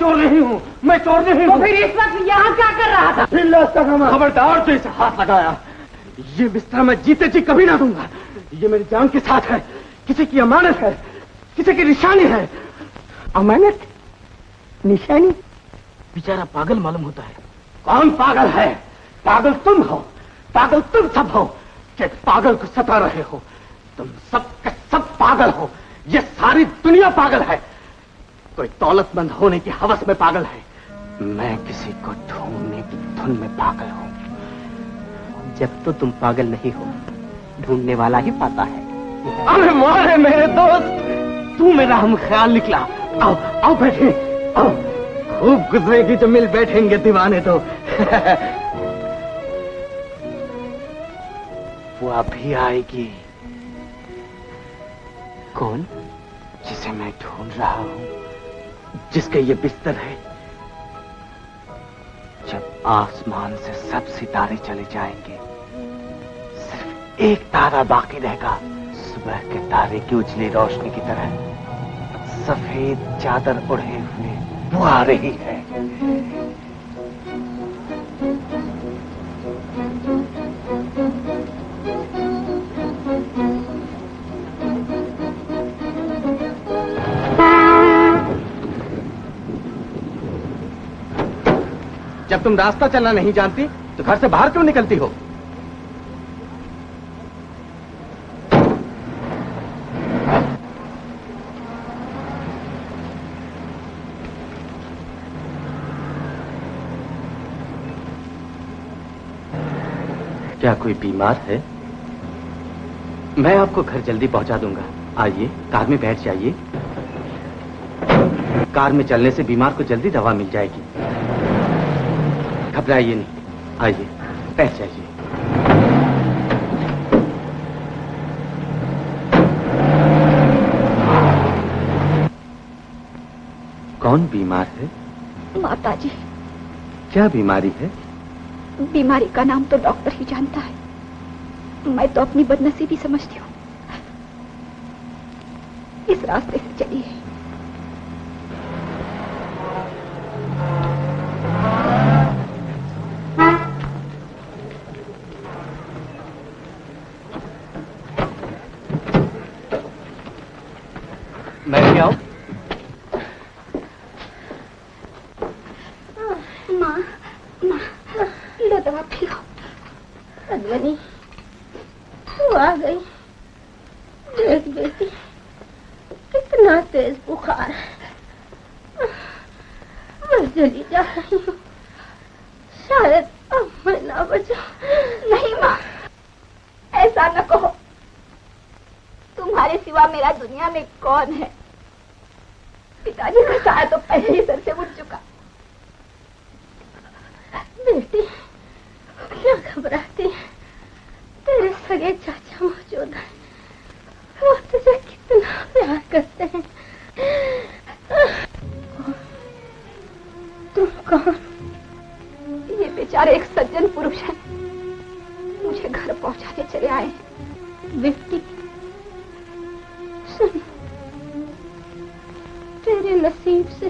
चोर नहीं हूँ, मैं चोर नहीं हूँ। तो फिर इस वक्त यहाँ क्या कर रहा था? खबरदार जो इसे हाथ लगाया, ये बिस्तर मैं जीते जी कभी ना दूंगा। ये मेरी जान के साथ है, किसी की अमानत है, किसी की निशानी है। अमानत? निशानी? बेचारा पागल मालूम होता है। कौन पागल है? पागल तुम हो, पागल तुम सब हो कि पागल को सता रहे हो। तुम सब के सब पागल हो, ये सारी दुनिया पागल है। कोई दौलतमंद होने की हवस में पागल है, मैं किसी को ढूंढने की धुन में पागल हूं। जब तो तुम पागल नहीं हो, ढूंढने वाला ही पाता है। अरे मारे मेरे दोस्त, तू मेरा हम ख्याल निकला। आओ आओ बैठे, आओ। खूब गुजरेगी जो मिल बैठेंगे दीवाने तो। वो अभी आएगी। कौन? जिसे मैं ढूंढ रहा हूं, जिसके ये बिस्तर है। जब आसमान से सब सितारे चले जाएंगे, सिर्फ एक तारा बाकी रहेगा, सुबह के तारे की उजली रोशनी की तरह सफेद चादर ओढ़े हुए वो आ रही है। जब तुम रास्ता चलना नहीं जानती तो घर से बाहर क्यों निकलती हो? क्या कोई बीमार है? मैं आपको घर जल्दी पहुंचा दूंगा। आइए, कार में बैठ जाइए। कार में चलने से बीमार को जल्दी दवा मिल जाएगी। घबराइए नहीं, आइए बैठ जाइए। कौन बीमार है? माताजी। क्या बीमारी है? बीमारी का नाम तो डॉक्टर ही जानता है। मैं तो अपनी बदनसीबी समझती हूँ। इस रास्ते से चलिए। मैं भी आऊं? माँ, माँ, लो दवा पिलाओ। अद्वनी, तू आ गई। देख बेटी, कितना तेज बुखार है। मैं जली जा रही हूँ। शायद अब मैं ना बचा। नहीं माँ, ऐसा न कहो। तुम्हारे सिवा मेरा दुनिया में कौन है? पिताजी का साया तो पहले ही सर से उठ चुका। बेटी, क्या घबराती है? तेरे सगे चाचा मौजूद हैं। वो तुझे कितना प्यार करते हैं। तुम कौन? ये बेचारे एक सज्जन पुरुष हैं, मुझे घर पहुंचाने चले आए हैं। बेटी सुन, तेरे नसीब से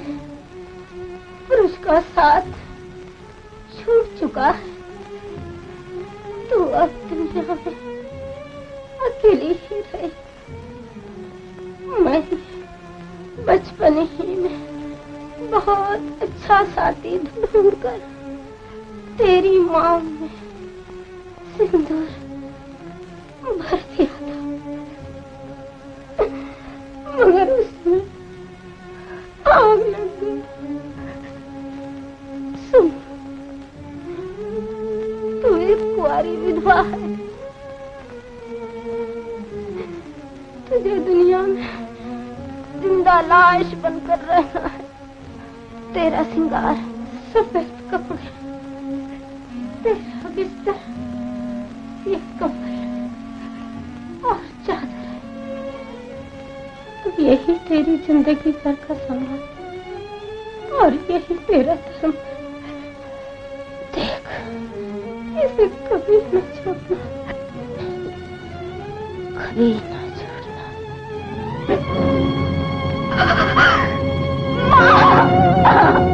पुरुष का साथ छूट चुका है। तू अब दुनिया में अकेली ही रही। मैंने बचपन ही में बहुत अच्छा साथी ढूंढकर तेरी मांग में सिंदूर भर दिया था, मगर उसमें आग लग गई। सुन, तू एक कुंवारी विधवा है। तुझे दुनिया में जिंदा लाश बनकर रहना है। तेरा सिंगार सफेद कपड़े, तेरा बिस्तर ये कंबल और चादर है। यही तेरी जिंदगी भर का सामान और यही तेरा धर्म। देख, इसे कभी न छोड़ना, कभी न छोड़ना। माँ!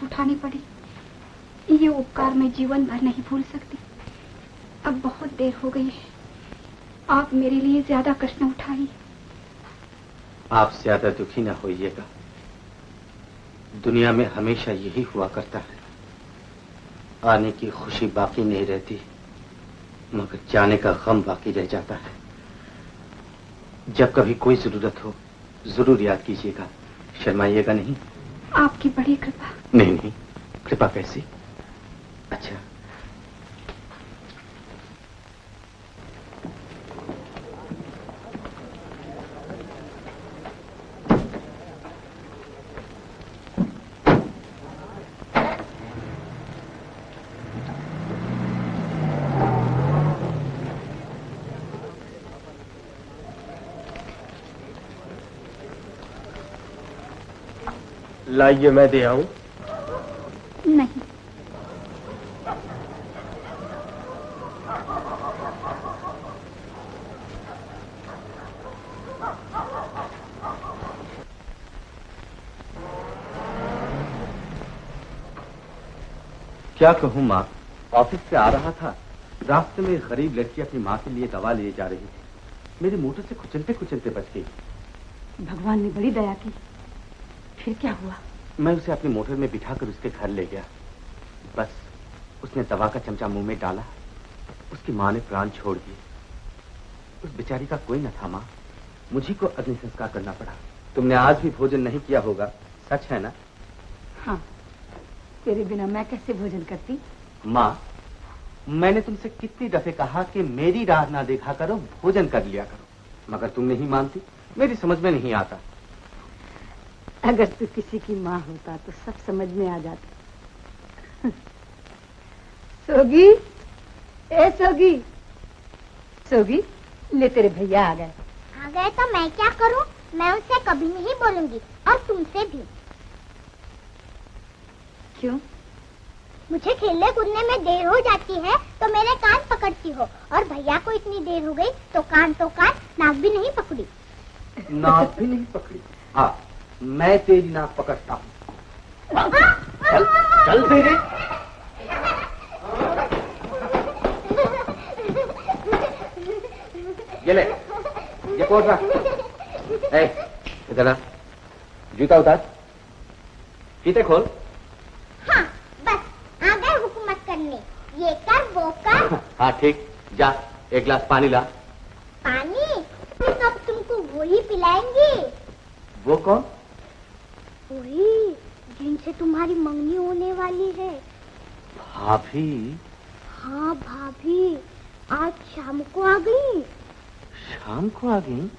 उठानी पड़ी। ये उपकार मैं जीवन भर नहीं भूल सकती। अब बहुत देर हो गई है, आप मेरे लिए ज्यादा कष्ट न उठाइए। आप ज्यादा दुखी ना होइएगा। दुनिया में हमेशा यही हुआ करता है, आने की खुशी बाकी नहीं रहती, मगर जाने का गम बाकी रह जाता है। जब कभी कोई जरूरत हो जरूर याद कीजिएगा, शर्माइएगा नहीं। आपकी बड़ी कृपा। नहीं नहीं, कृपा कैसी? अच्छा, लाइए मैं दे आऊं? नहीं, क्या कहूं माँ, ऑफिस से आ रहा था, रास्ते में एक गरीब लड़की अपनी माँ के लिए दवा लिए जा रही थी। मेरी मोटर से कुचलते कुचलते बच गई। भगवान ने बड़ी दया की। फिर क्या हुआ? मैं उसे अपनी मोटर में बिठाकर उसके घर ले गया। बस उसने दवा का चमचा मुंह में डाला, उसकी माँ ने प्राण छोड़ दिए। उस बेचारी का कोई न था माँ, मुझी को अग्नि संस्कार करना पड़ा। तुमने आज भी भोजन नहीं किया होगा, सच है ना? हाँ, तेरे बिना मैं कैसे भोजन करती? माँ, मैंने तुमसे कितनी दफे कहा कि मेरी राह ना देखा करो, भोजन कर लिया करो, मगर तुम नहीं मानती। मेरी समझ में नहीं आता। अगर तू किसी की माँ होता तो सब समझ में आ जाता। सोगी, ए सोगी, सोगी, ले तेरे भैया आ गए। आ गए तो मैं क्या करूं? मैं उनसे कभी नहीं बोलूंगी, और तुमसे भी। क्यों? मुझे खेलने कूदने में देर हो जाती है तो मेरे कान पकड़ती हो, और भैया को इतनी देर हो गई तो कान, नाक भी नहीं पकड़ी। नाक भी नहीं पकड़ी? हाँ, मैं तेरी नाक पकड़ता हूँ। चल चल तेरे। ये ले, ये कोट रख। इधर आ, जूता उतार, फीते खोल। हाँ, बस आ गए हुकूमत करने, ये कर वो कर। हाँ ठीक, जा एक गिलास पानी ला। पानी? तो अब तुमको वो ही पिलाएंगे। वो कौन? वही जिनसे तुम्हारी मंगनी होने वाली है। भाभी? हाँ भाभी, आज शाम को आ गई। शाम को आ गई?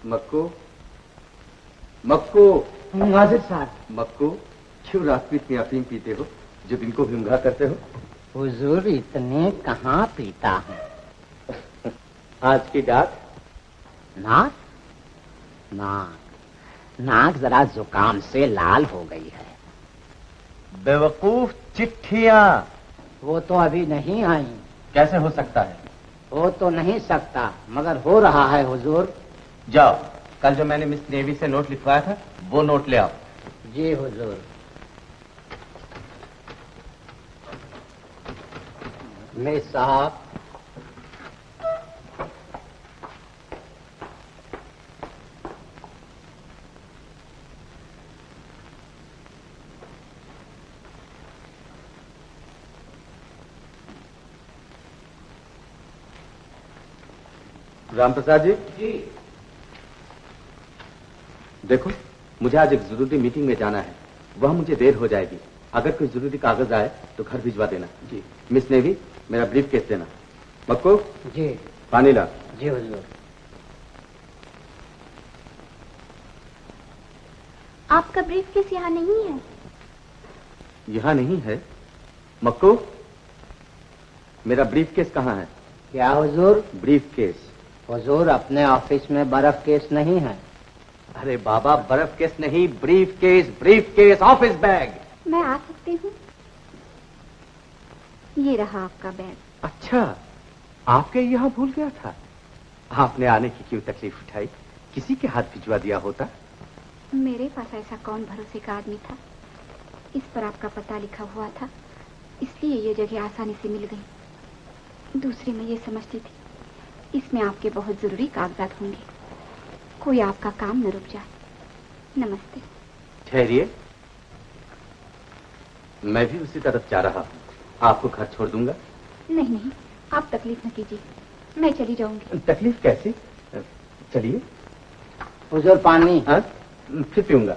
मक्कू, मक्कू। नाजिर साहब। मक्कू, क्यों रात में इतनी अफीम पीते हो जो दिन को भी ऊँघा करते हो? हुजूर इतने कहाँ पीता हूँ। आज की डाक? नाक नाक जरा जुकाम से लाल हो गई है। बेवकूफ, चिट्ठियाँ। वो तो अभी नहीं आई। कैसे हो सकता है? हो तो नहीं सकता मगर हो रहा है हुजूर। जाओ, कल जो मैंने मिस नेवी से नोट लिखवाया था वो नोट ले आओ। जी हुजूर। ले साहब। राम प्रसाद जी। जी। देखो, मुझे आज एक जरूरी मीटिंग में जाना है, वह मुझे देर हो जाएगी। अगर कोई जरूरी कागज आए तो घर भिजवा देना। जी। मिस नेवी, मेरा ब्रीफ केस देना। मक्कू। जी। पानी ला। जी हुजूर। आपका ब्रीफ केस यहाँ नहीं है। यहाँ नहीं है? मक्कू, मेरा ब्रीफ केस कहाँ है? क्या हुजूर? Brief case. हुजूर अपने ऑफिस में बर्फ केस नहीं है। अरे बाबा, बर्फ केस नहीं, ब्रीफ केस, ऑफिस बैग। मैं आ सकती हूँ? ये रहा आपका बैग। अच्छा, आपके यहाँ भूल गया था। आपने आने की क्यों तकलीफ उठाई? किसी के हाथ भिजवा दिया होता। मेरे पास ऐसा कौन भरोसे का आदमी था? इस पर आपका पता लिखा हुआ था, इसलिए ये जगह आसानी से मिल गई। दूसरी मैं ये समझती थी इसमें आपके बहुत जरूरी कागजात होंगे, कोई आपका काम न रुक जाए। नमस्ते। ठहरिए, मैं भी उसी तरफ जा रहा हूँ। आपको घर छोड़ दूंगा। नहीं नहीं, आप तकलीफ न कीजिए, मैं चली जाऊंगी। तकलीफ कैसी? चलिए। हुजूर पानी। हाँ, फिर पीऊंगा।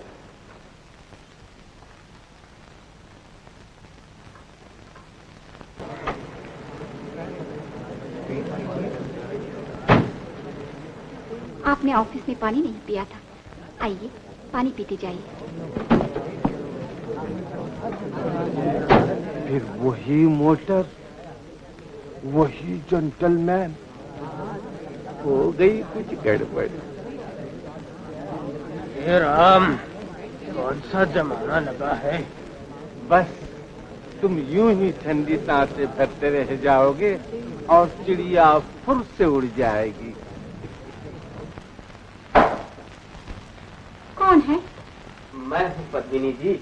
आपने ऑफिस में पानी नहीं पिया था, आइए पानी पीते जाइए। फिर वही मोटर, वही जेंटलमैन। हो गई कुछ गड़बड़। हे राम, कौन सा जमाना लगा है। बस तुम यूं ही ठंडी सांसें भरते रह जाओगे और चिड़िया फुर से उड़ जाएगी। कौन है? मैं हूँ पद्मिनी जी,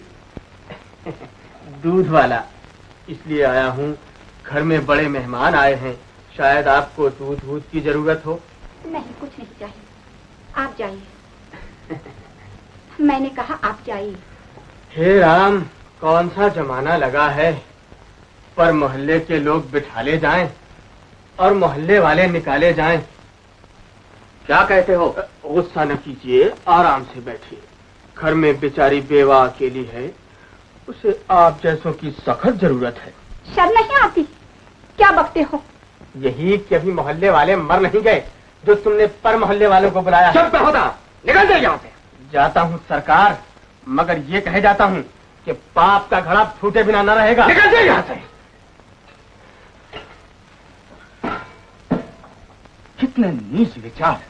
दूध वाला। इसलिए आया हूँ, घर में बड़े मेहमान आए हैं, शायद आपको दूध की जरूरत हो। नहीं, कुछ नहीं चाहिए, आप जाइए। मैंने कहा आप जाइए। हे राम, कौन सा जमाना लगा है, पर मोहल्ले के लोग बिठाले जाएं और मोहल्ले वाले निकाले जाएं। क्या कहते हो? गुस्सा न कीजिए, आराम से बैठिए। घर में बेचारी बेवा अकेली है, उसे आप जैसों की सख्त जरूरत है। शर्म नहीं आती? क्या बकते हो? यही कि अभी मोहल्ले वाले मर नहीं गए जो तुमने पर मोहल्ले वालों को बुलाया। चुप होता, निकल जाए यहाँ से। जाता हूँ सरकार, मगर ये कहे जाता हूँ कि पाप का घड़ा फूटे बिना न रहेगा। निकल जाए यहाँ से। कितने नीच विचार।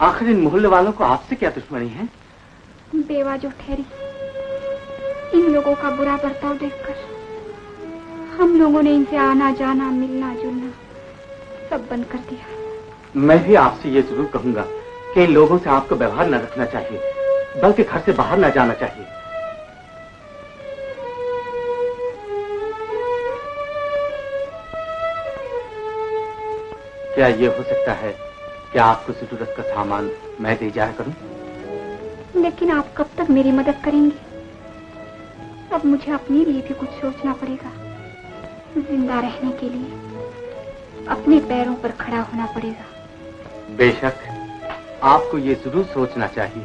आखिर इन मोहल्ले वालों को आपसे क्या दुश्मनी है? बेवा जो ठहरी, इन लोगों का बुरा बर्ताव देखकर हम लोगों ने इनसे आना जाना, मिलना जुलना सब बंद कर दिया। मैं भी आपसे ये जरूर कहूंगा कि इन लोगों से आपको व्यवहार न रखना चाहिए, बल्कि घर से बाहर न जाना चाहिए। क्या ये हो सकता है कि आपको जरूरत का सामान मैं दे जाया करूं? लेकिन आप कब तक मेरी मदद करेंगे? अब मुझे अपने लिए भी कुछ सोचना पड़ेगा। जिंदा रहने के लिए अपने पैरों पर खड़ा होना पड़ेगा। बेशक, आपको ये जरूर सोचना चाहिए,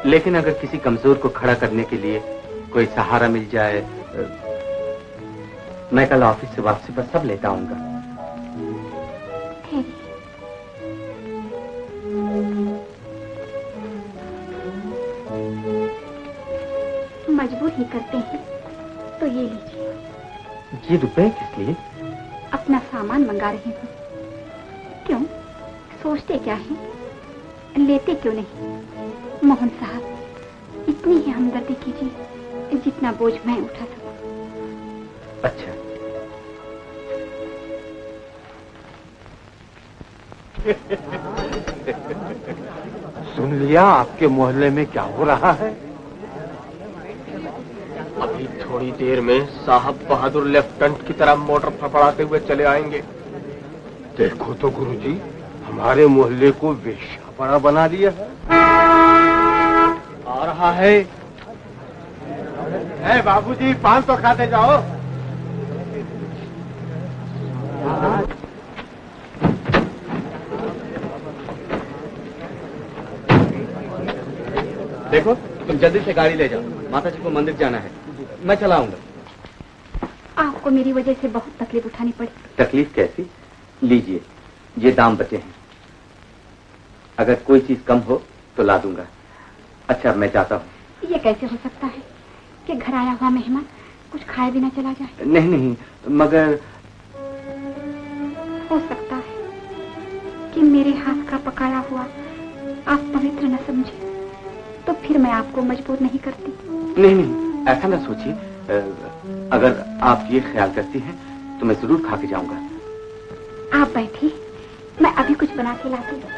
लेकिन अगर किसी कमजोर को खड़ा करने के लिए कोई सहारा मिल जाए, मैं कल ऑफिस से वापसी पर सब लेता आऊंगा। मजबूर ही करते हैं तो ये लीजिए। ये रुपए किस लिए? अपना सामान मंगा रही हूँ। क्यों, सोचते क्या है? लेते क्यों नहीं? मोहन साहब, इतनी ही हमदर्दी कीजिए जितना बोझ मैं उठा सकूं। अच्छा। सुन लिया आपके मोहल्ले में क्या हो रहा है? अभी थोड़ी देर में साहब बहादुर लेफ्टिनेंट की तरह मोटर फड़फड़ाते हुए चले आएंगे। देखो तो गुरुजी, हमारे मोहल्ले को वेश्यापना बना लिया है। आ रहा है। बाबूजी, पान तो खाते जाओ। देखो, तुम जल्दी से गाड़ी ले जाओ, माता जी को मंदिर जाना है। मैं चलाऊंगा। आपको मेरी वजह से बहुत तकलीफ उठानी पड़ी। तकलीफ कैसी? लीजिए, ये दाम बचे हैं। अगर कोई चीज कम हो तो ला दूंगा। अच्छा, मैं जाता हूँ। ये कैसे हो सकता है कि घर आया हुआ मेहमान कुछ खाए बिना चला जाए? नहीं नहीं, मगर हो सकता है कि मेरे हाथ का पकाया हुआ आप पवित्र न समझे, तो फिर मैं आपको मजबूर नहीं करती। नहीं नहीं, ऐसा ना सोचिए। अगर आप ये ख्याल करती हैं तो मैं जरूर खा के जाऊंगा। आप बैठिए, मैं अभी कुछ बना के लाती हूँ।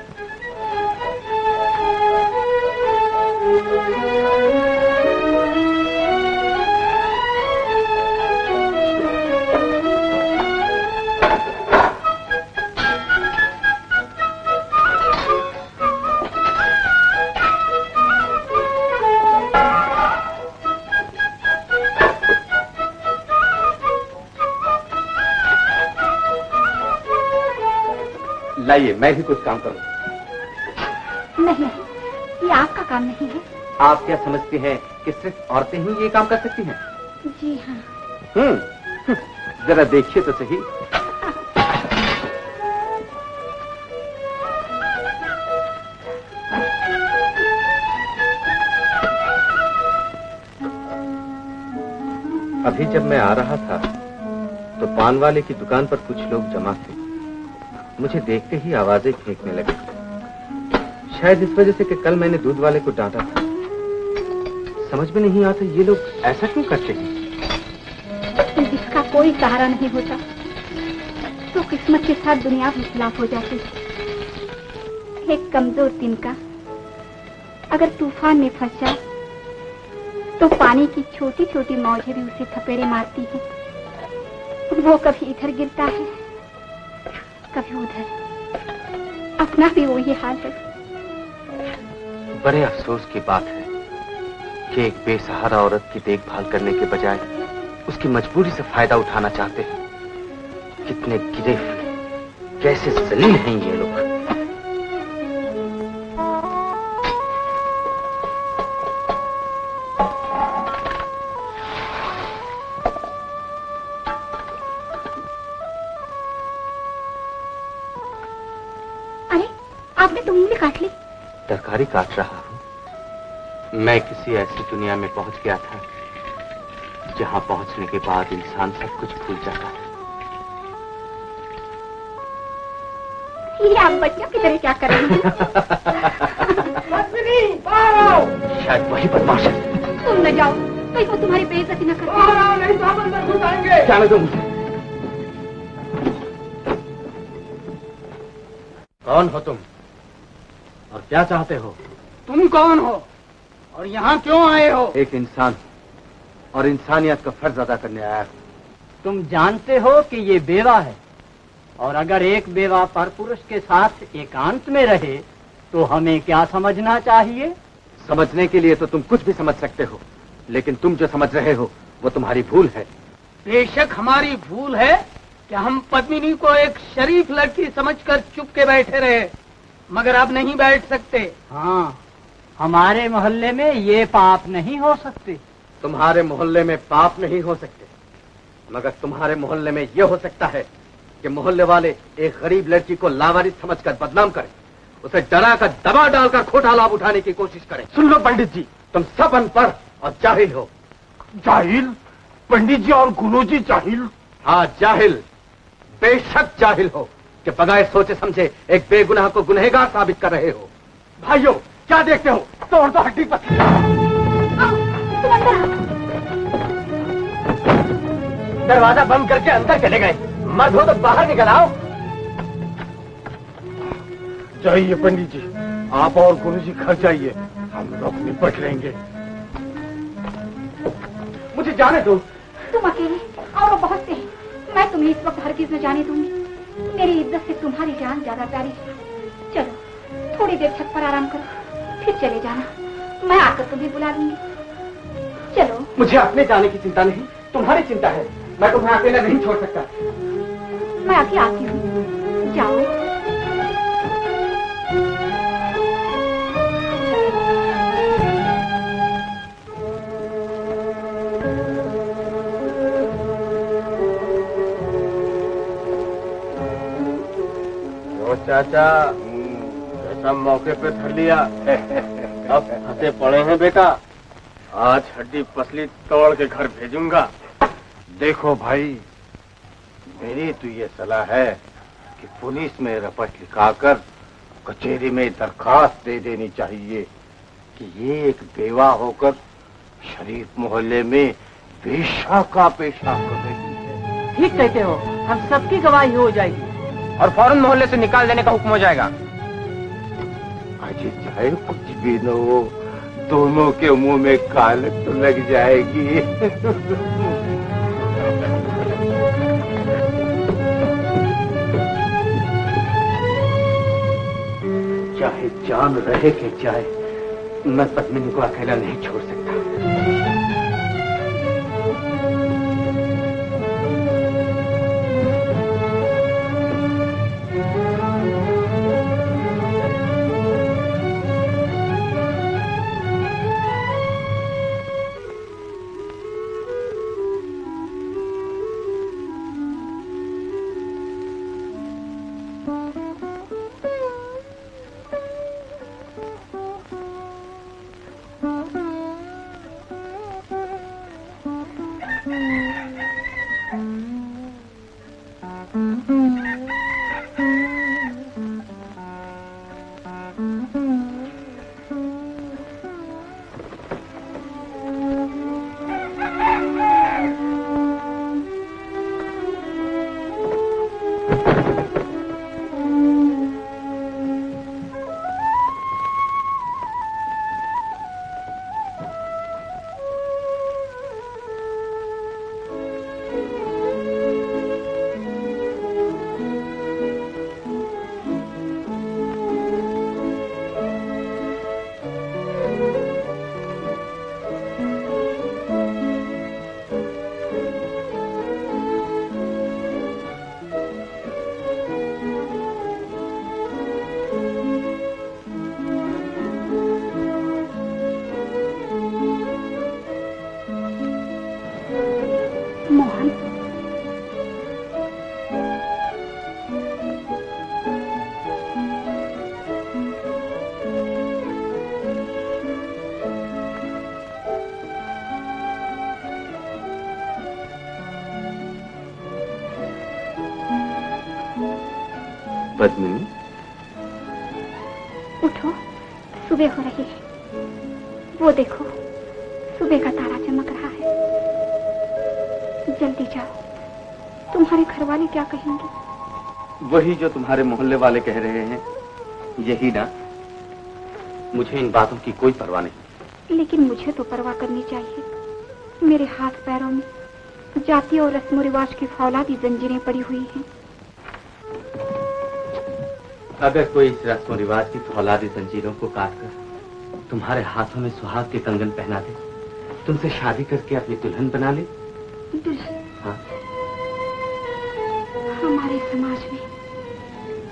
लाइए, मैं भी कुछ काम करूं। नहीं, ये आपका काम नहीं है। आप क्या समझती हैं कि सिर्फ औरतें ही ये काम कर सकती हैं? जी हाँ। जरा देखिए तो सही। अभी जब मैं आ रहा था तो पान वाले की दुकान पर कुछ लोग जमा थे। मुझे देखते ही आवाजें फेंकने लगे। शायद इस वजह से कि कल मैंने दूध वाले को डांटा था। समझ में नहीं आता ये लोग ऐसा क्यों करते हैं। जिसका कोई सहारा नहीं होता तो किस्मत के साथ दुनिया भी खिलाफ हो जाती है। एक कमजोर तिनका अगर तूफान में फंस जाए तो पानी की छोटी छोटी मौजें भी उसे थपेड़े मारती हैं। वो कभी इधर गिरता है, कभी उधर। अपना भी वही हाल है। बड़े अफसोस की बात है कि एक बेसहारा औरत की देखभाल करने के बजाय उसकी मजबूरी से फायदा उठाना चाहते हैं। कितने गिरे हुए, कैसे जलील हैं ये लोग। आपने तो उंगली काट ली। तरकारी काट रहा हूँ। मैं किसी ऐसी दुनिया में पहुंच गया था जहां पहुंचने के बाद इंसान सब कुछ भूल जाता है। ये आप बच्चों की तरह क्या कर रहे हैं? शायद वही बदमाश है। तुम न जाओ, कहीं वो तुम्हारी बेइज्जती न कर। क्या मैं दूं? कौन हो तुम और क्या चाहते हो? तुम कौन हो और यहाँ क्यों आए हो? एक इंसान और इंसानियत का फर्ज अदा करने आया हूँ। तुम जानते हो कि ये बेवा है और अगर एक बेवा परपुरुष के साथ एकांत में रहे तो हमें क्या समझना चाहिए? समझने के लिए तो तुम कुछ भी समझ सकते हो, लेकिन तुम जो समझ रहे हो वो तुम्हारी भूल है। बेशक हमारी भूल है कि हम पद्मिनी को एक शरीफ लड़की समझकर चुप के बैठे रहे। मगर आप नहीं बैठ सकते। हाँ, हमारे मोहल्ले में ये पाप नहीं हो सकते। तुम्हारे मोहल्ले में पाप नहीं हो सकते, मगर तुम्हारे मोहल्ले में ये हो सकता है कि मोहल्ले वाले एक गरीब लड़की को लावारिस समझकर बदनाम करें, उसे डरा कर दबा डालकर खोटा लाभ उठाने की कोशिश करें। सुन लो पंडित जी, तुम सब अनपढ़ और जाहिल हो। जाहिल? पंडित जी और गुरुजी जाहिल? हाँ जाहिल, बेशक जाहिल हो कि बगैर सोचे समझे एक बेगुनाह को गुनहगार साबित कर रहे हो। भाइयों क्या देखते हो, तोड़ दो हड्डी पसली। दरवाजा बंद करके अंदर चले गए, मर्द हो तो बाहर निकल आओ। जाइए पंडित जी, आप और गुरुजी घर जाइए, हम लोग निपट लेंगे। मुझे जाने दो। तुम अकेले और वो बहुत से हैं, मैं तुम्हें इस वक्त हरगिज न जाने दूंगी। मेरी इज्जत से तुम्हारी जान ज्यादा प्यारी है। चलो थोड़ी देर छत पर आराम करो, फिर चले जाना, मैं आकर तुम्हें बुला लूंगी। चलो। मुझे अपने जाने की चिंता नहीं, तुम्हारी चिंता है। मैं तुम्हें अकेला नहीं छोड़ सकता। मैं अभी आती हूँ, जाओ। चाचा ऐसा मौके पे धर लिया। अब फंसे पड़े हैं बेटा, आज हड्डी पसली तोड़ के घर भेजूंगा। देखो भाई, मेरी तो ये सलाह है कि पुलिस में रपट लिखाकर कचहरी में दरखास्त दे देनी चाहिए कि ये एक बेवा होकर शरीफ मोहल्ले में वेश्या का पेशा कर रही है। ठीक कहते हो, हम सबकी गवाही हो जाएगी और फौरन मोहल्ले से निकाल देने का हुक्म हो जाएगा। अजय चाहे कुछ भी न हो, दोनों के मुंह में कालक तो लग जाएगी। चाहे जान रहे कि जाए, मैं पद्मिनी को अकेला नहीं छोड़ सकता। पद्मिनी, उठो, सुबह हो रही है। वो देखो, सुबह का तारा चमक रहा है। जल्दी जाओ, तुम्हारे घर वाले क्या कहेंगे? वही जो तुम्हारे मोहल्ले वाले कह रहे हैं, यही ना। मुझे इन बातों की कोई परवाह नहीं। लेकिन मुझे तो परवाह करनी चाहिए। मेरे हाथ पैरों में जाति और रस्म रिवाज की फौलादी जंजीरें पड़ी हुई हैं। अगर कोई इस रस्म रिवाज की फौलादी जंजीरों को काटकर तुम्हारे हाथों में सुहाग के कंगन पहना दे, तुमसे शादी करके अपनी दुल्हन बना ले। दुल्हन? हाँ। हमारे समाज में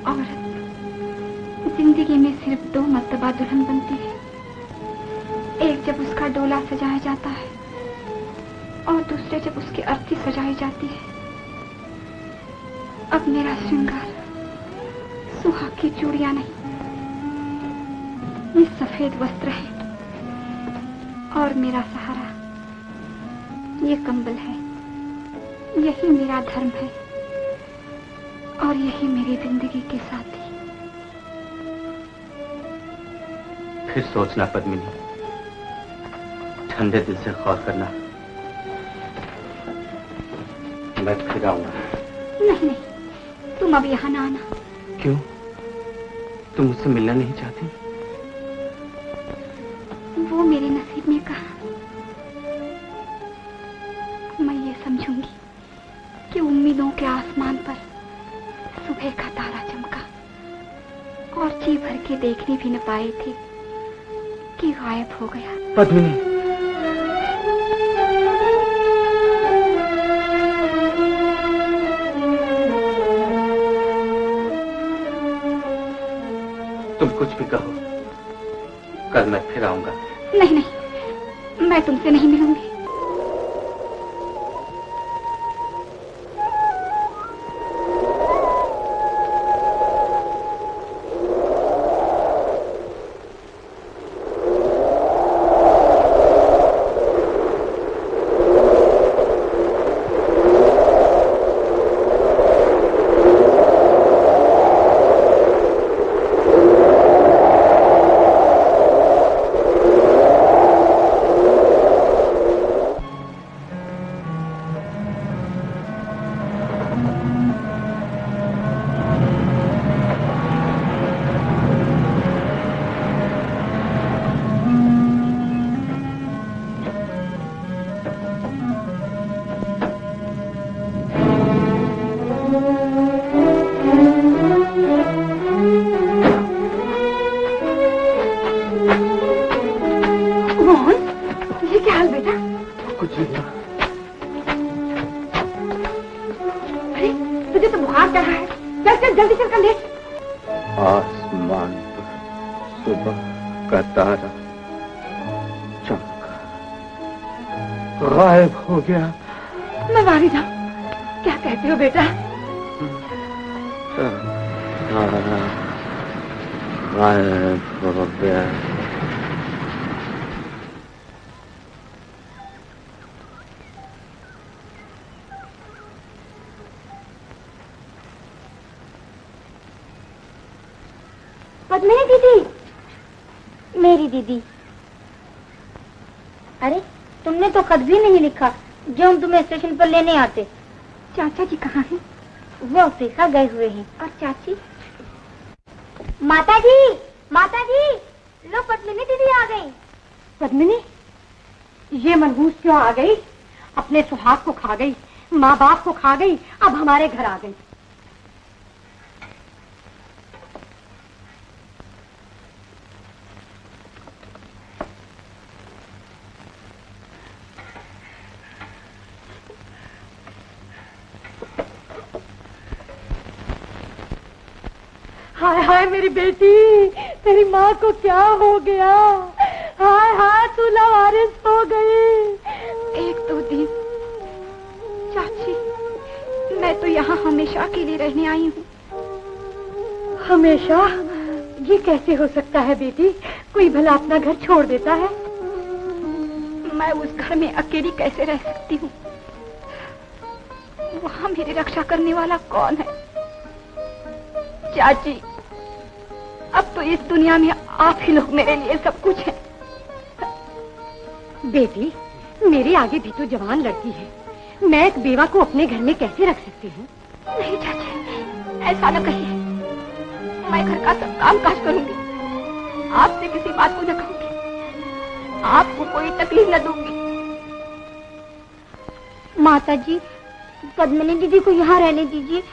औरत जिंदगी में सिर्फ 2 मर्तबा दुल्हन बनती है, एक जब उसका डोला सजाया जाता है और दूसरे जब उसकी अर्थी सजाई जाती है। अब मेरा श्रृंगार सुहाग की चूड़ियां नहीं, ये सफेद वस्त्र है और मेरा सहारा ये कंबल है। यही मेरा धर्म है और यही मेरी जिंदगी के साथी। फिर सोचना पद्मिनी, ठंडे दिल से गौर करना। मैं फिर आऊंगा। नहीं, तुम अब यहाँ ना आना। क्यों? तुम मुझसे मिलना नहीं चाहती? वो मेरे नसीब में कहा। मैं ये समझूंगी कि उम्मीदों के आसमान पर सुबह का तारा चमका और जी भर के देखने भी न पाए थे कि गायब हो गया। पद्मिनी, तुम कुछ भी कहो, कल मैं फिर आऊंगा। नहीं, मैं तुमसे नहीं मिलूंगी। आसमान पर सुबह का तारा चमका, गायब हो गया। मैं मारी जाऊं? क्या कहते हो बेटा? तारा गायब हो गया। पद्मिनी दीदी, मेरी दीदी। अरे तुमने तो खत भी नहीं लिखा जो हम तुम्हें स्टेशन पर लेने आते। चाचा जी कहाँ हैं? वो अफ्रीका गए हुए हैं। और चाची? माता जी, माता जी, लो पद्मिनी दीदी आ गई। पद्मिनी, ये मनहूस क्यों आ गई? अपने सुहाग को खा गई, माँ बाप को खा गई, अब हमारे घर आ गई। हाय हाय मेरी बेटी, तेरी माँ को क्या हो गया? हाय हाय, तू लावारिस हो गई। 1-2 दिन चाची, मैं तो यहाँ हमेशा के लिए रहने आई हूँ। हमेशा? ये कैसे हो सकता है बेटी? कोई भला अपना घर छोड़ देता है? मैं उस घर में अकेली कैसे रह सकती हूँ? वहाँ मेरी रक्षा करने वाला कौन है? चाची, अब तो इस दुनिया में आप ही लोग मेरे लिए सब कुछ हैं। बेटी, मेरे आगे भी तो जवान लड़की है। मैं एक बेवा को अपने घर में कैसे रख सकती हूँ? नहीं चाची, ऐसा न कहिए। मैं घर का सब काम काज करूंगी, आपसे किसी बात को न कहूंगी, आपको कोई तकलीफ न दूंगी। माता जी, पद्मिनी दीदी को यहाँ रहने दीजिए।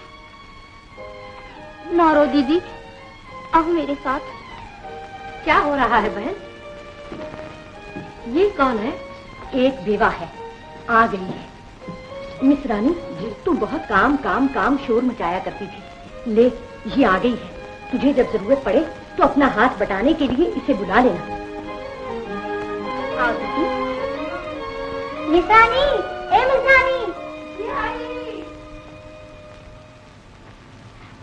नारो दीदी, आओ मेरे साथ। क्या हो रहा है बहन? ये कौन है? एक बेवा है, आ गई है। मिस रानी, तू बहुत काम काम काम शोर मचाया करती थी। ले, ये आ गई है। तुझे जब जरूरत पड़े तो अपना हाथ बटाने के लिए इसे बुला लेना। आओ दीदी। मिसानी, ए मिसानी,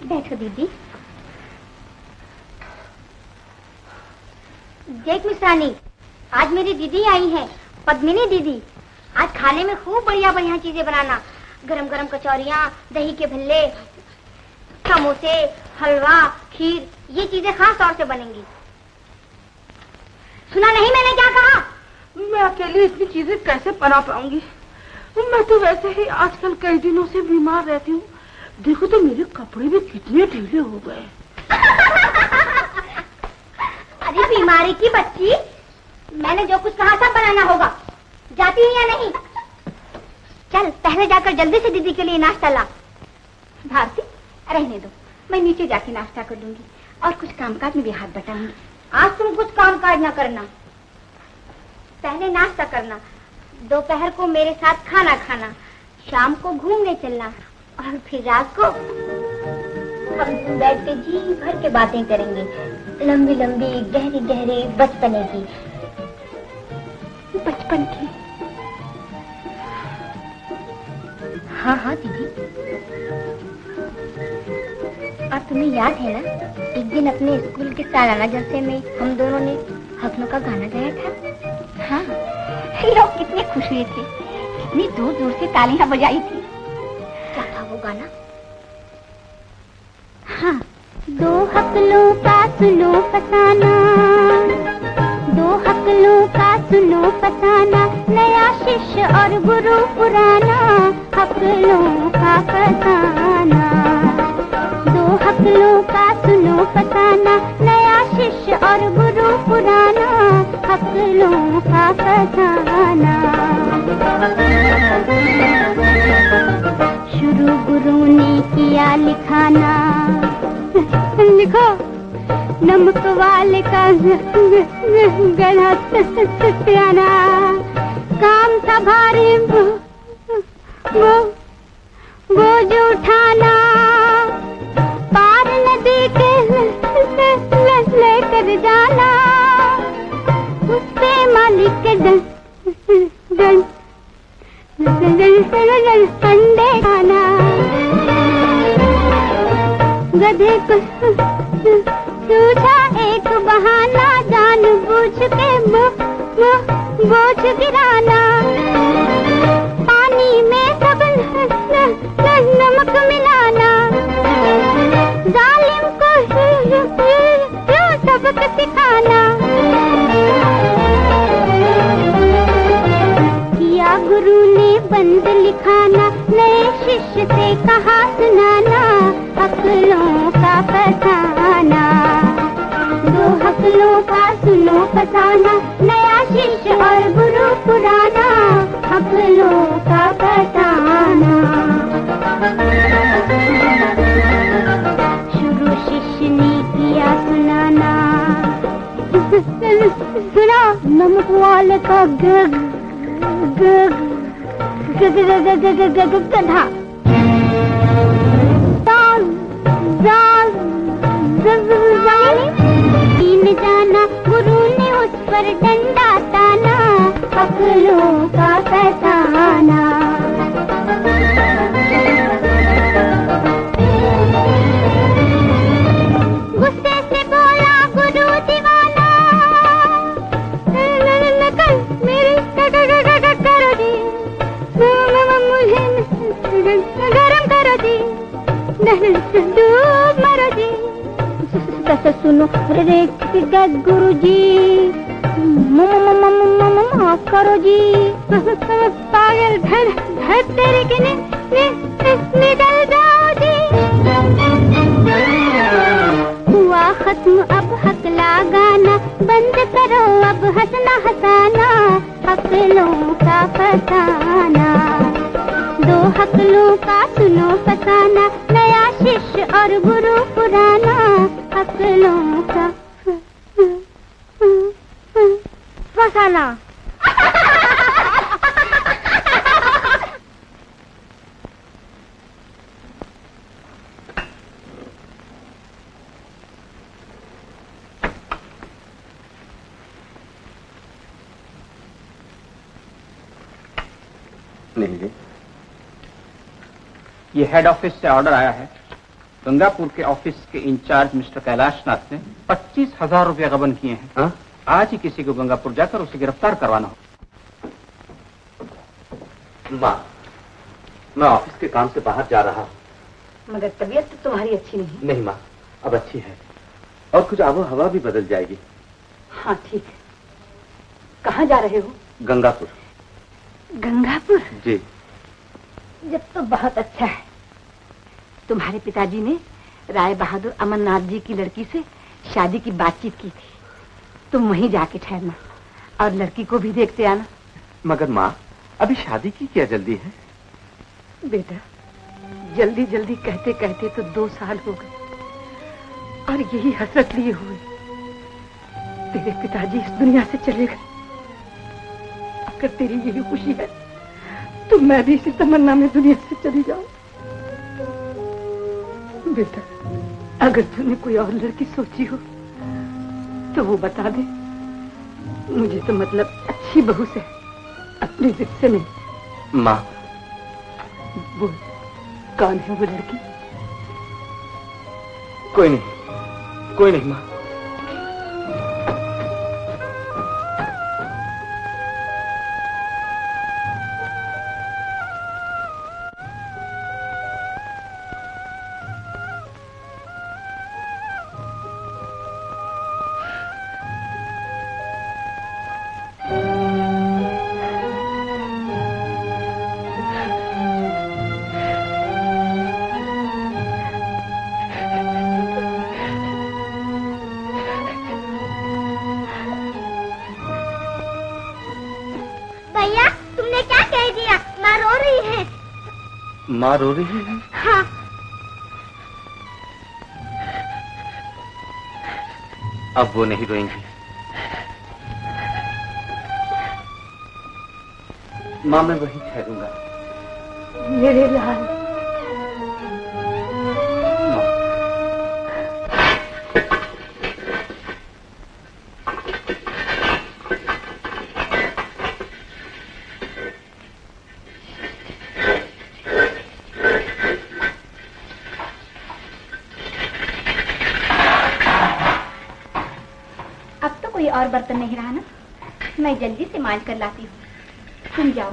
बैठो दीदी। देख मिसानी, आज मेरी दीदी आई है, पद्मिनी दीदी। आज खाने में खूब बढ़िया बढ़िया चीजें बनाना। गरम गरम कचौरियाँ, दही के भल्ले, समोसे, हलवा, खीर, ये चीजें खास तौर से बनेंगी। सुना नहीं मैंने क्या कहा? मैं अकेले इतनी चीजें कैसे बना पाऊंगी? मैं तो वैसे ही आजकल कई दिनों से बीमार रहती हूँ। देखो तो मेरे कपड़े भी कितने ढीले हो गए। अरे बीमारी की बच्ची, मैंने जो कुछ कहा सब बनाना होगा। जाती है या नहीं? चल पहले जाकर जल्दी से दीदी के लिए नाश्ता ला। भारती, रहने दो, मैं नीचे जाके नाश्ता कर लूंगी और कुछ कामकाज में भी हाथ बटाऊंगी। आज तुम कुछ काम काज न करना, पहले नाश्ता करना, दोपहर को मेरे साथ खाना खाना, शाम को घूमने चलना और फिर रात को हम बैठ के जी भर के बातें करेंगे, लंबी लंबी गहरी गहरी बचपने की। बचपन की? हाँ हाँ दीदी। और तुम्हें याद है ना, एक दिन अपने स्कूल के सालाना जलसे में हम दोनों ने हसनों का गाना गाया था। हाँ, लोग कितने खुश हुए थे, कितनी दूर दूर से तालियां बजाई थी। क्या था वो गाना? हाँ, दो हकलों का सुनो फसाना, दो हकलों का सुनो फसाना, नया शिष्य और गुरु पुराना, हकलों का फसाना। दो हकलों का सुनो फसाना, नया शिष्य और गुरु पुराना, हकलों का फसाना। शुरू गुरु ने किया लिखाना, लिखो नमक वाले का गला प्याना, काम था भारी बोझ उठाना, पार नदी के लेकर जाना, उस पे मालिक के अंडे खाना, गधे को सूझा एक बहाना, जान बूझ के बोझ गिराना, पानी में सब नमक मिलाना, जालिम को सबक सिखाना, किया गुरु ने बंद लिखाना, नए शिष्य से कहा सुनाना, हकलों का फसाना। दो हकलों का सुनो फसाना, नया शिष्य और गुरु पुराना, हकलों का फसाना। शुरू शिष्य ने किया सुनाना, सुना नमक वाले का गधा, तीन जाना, गुरु ने उस पर डंडा ताना, हकलों का फसाना। गुस्से से बोला गुरु दीवाना, मेरी करो जी, मुझे गरम करो जी, डूब मरो जी। सुनो रे गुरु जी, माफ करो जी, पागल घर तेरे के निकल जाओ जी। हुआ खत्म अब हकला गाना, बंद करो अब हंसना हंसाना, हकलों का फसाना। दो हकलों का सुनो फसाना, नया शिष्य और गुरु पुराना, हकलों का फसाना। नहीं जी। ये हेड ऑफिस से ऑर्डर आया है। गंगापुर के ऑफिस के इंचार्ज मिस्टर कैलाशनाथ ने 25,000 रुपया गबन किए हैं। हाँ? आज ही किसी को गंगापुर जाकर उसे गिरफ्तार करवाना हो। माँ, मैं ऑफिस के काम से बाहर जा रहा हूँ। मगर तबीयत तो तुम्हारी अच्छी नहीं। नहीं माँ, अब अच्छी है और कुछ आबो हवा भी बदल जाएगी। हाँ ठीक है। कहाँ जा रहे हो? गंगापुर। गंगापुर? जी। जब तो बहुत अच्छा है। तुम्हारे पिताजी ने राय बहादुर अमरनाथ जी की लड़की से शादी की बातचीत की थी। तुम वहीं जाके ठहरना और लड़की को भी देखते आना। मगर माँ, अभी शादी की क्या जल्दी है? बेटा, जल्दी जल्दी कहते कहते तो 2 साल हो गए और यही हसरत लिए हुए तेरे पिताजी इस दुनिया से चले गए। अगर तेरी यही खुशी है तो मैं भी इसी तमन्ना में दुनिया से चली जाऊं। बेटा, अगर तूने कोई और लड़की सोची हो तो वो बता दे। मुझे तो मतलब अच्छी बहू से, अपनी जिद से नहीं। माँ, बोल, कौन है वो लड़की? कोई नहीं, कोई नहीं माँ। माँ रो रही है? हाँ। अब वो नहीं रोएंगी। माँ, मैं वहीं ठहरूंगा। मेरे लाल। और बर्तन नहीं रहा ना, मैं जल्दी से मांज कर लाती हूँ। तुम जाओ,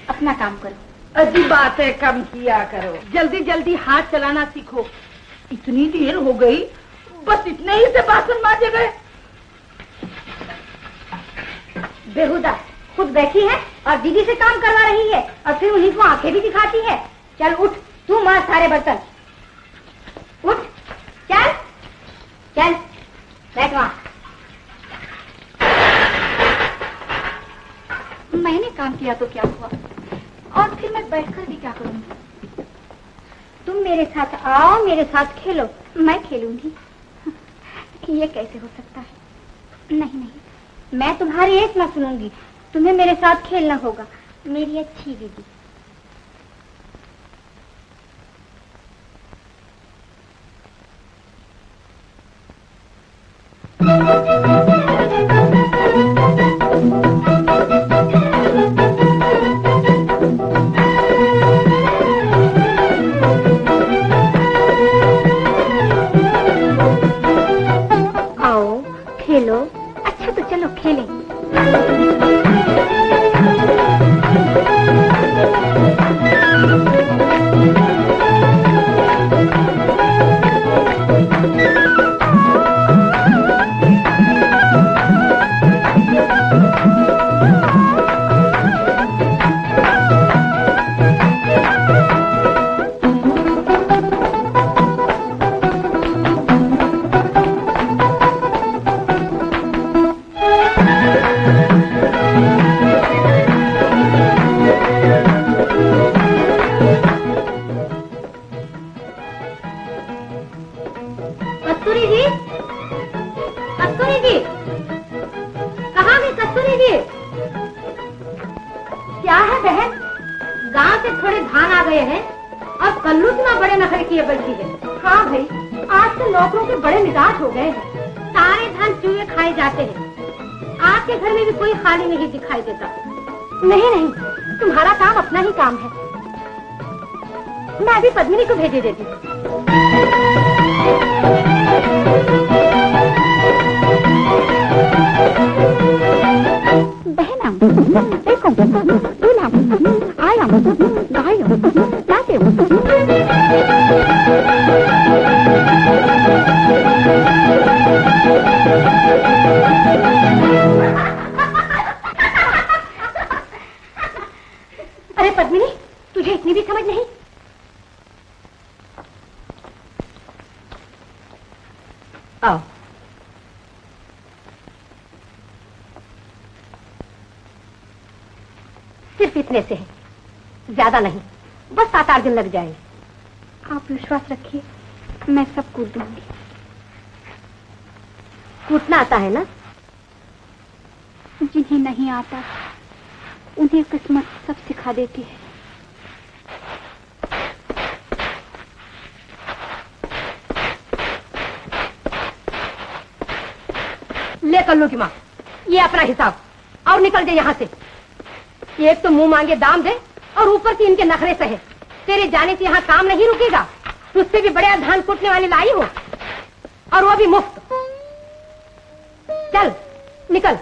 अपना काम करो। अजीब बात है, कम किया करो। जल्दी जल्दी हाथ चलाना सीखो। इतनी देर हो गई, बस इतने ही से बासन मांजे गए। बेहुदा खुद बैठी है और दीदी से काम करवा रही है और फिर उन्हीं को आंखें भी दिखाती है। चल उठ, तू मार सारे बर्तन। उठ, चल चल, बैठ वहां। मैंने काम किया तो क्या हुआ, और फिर मैं बैठकर भी क्या करूंगी? तुम मेरे साथ आओ, मेरे साथ खेलो। मैं खेलूंगी? ये कैसे हो सकता है? नहीं नहीं, मैं तुम्हारी एक ना सुनूंगी। तुम्हें मेरे साथ खेलना होगा, मेरी अच्छी दीदी। आओ खेलो। अच्छा तो चलो खेलें। नहीं नहीं, तुम्हारा काम अपना ही काम है। मैं अभी पद्मिनी को भेजे देती हूँ। बहना देखो दूल्हा आया गायो लाते अरे पद्मिनी, तुझे इतनी भी समझ नहीं? आओ। सिर्फ इतने से है, ज्यादा नहीं, बस 7-8 दिन लग जाए। आप विश्वास रखिए, मैं सब कूट दूंगी। कूटना आता है ना? जिन्हें नहीं आता उन्हें किस्मत सब सिखा देती है। ले कल्लू की माँ, ये अपना हिसाब और निकल जाए यहाँ से। एक तो मुंह मांगे दाम दे और ऊपर से इनके नखरे सहे। तेरे जाने से यहाँ काम नहीं रुकेगा। तुझसे भी बड़े धान कूटने वाली लाई हो और वो भी मुफ्त। चल निकल।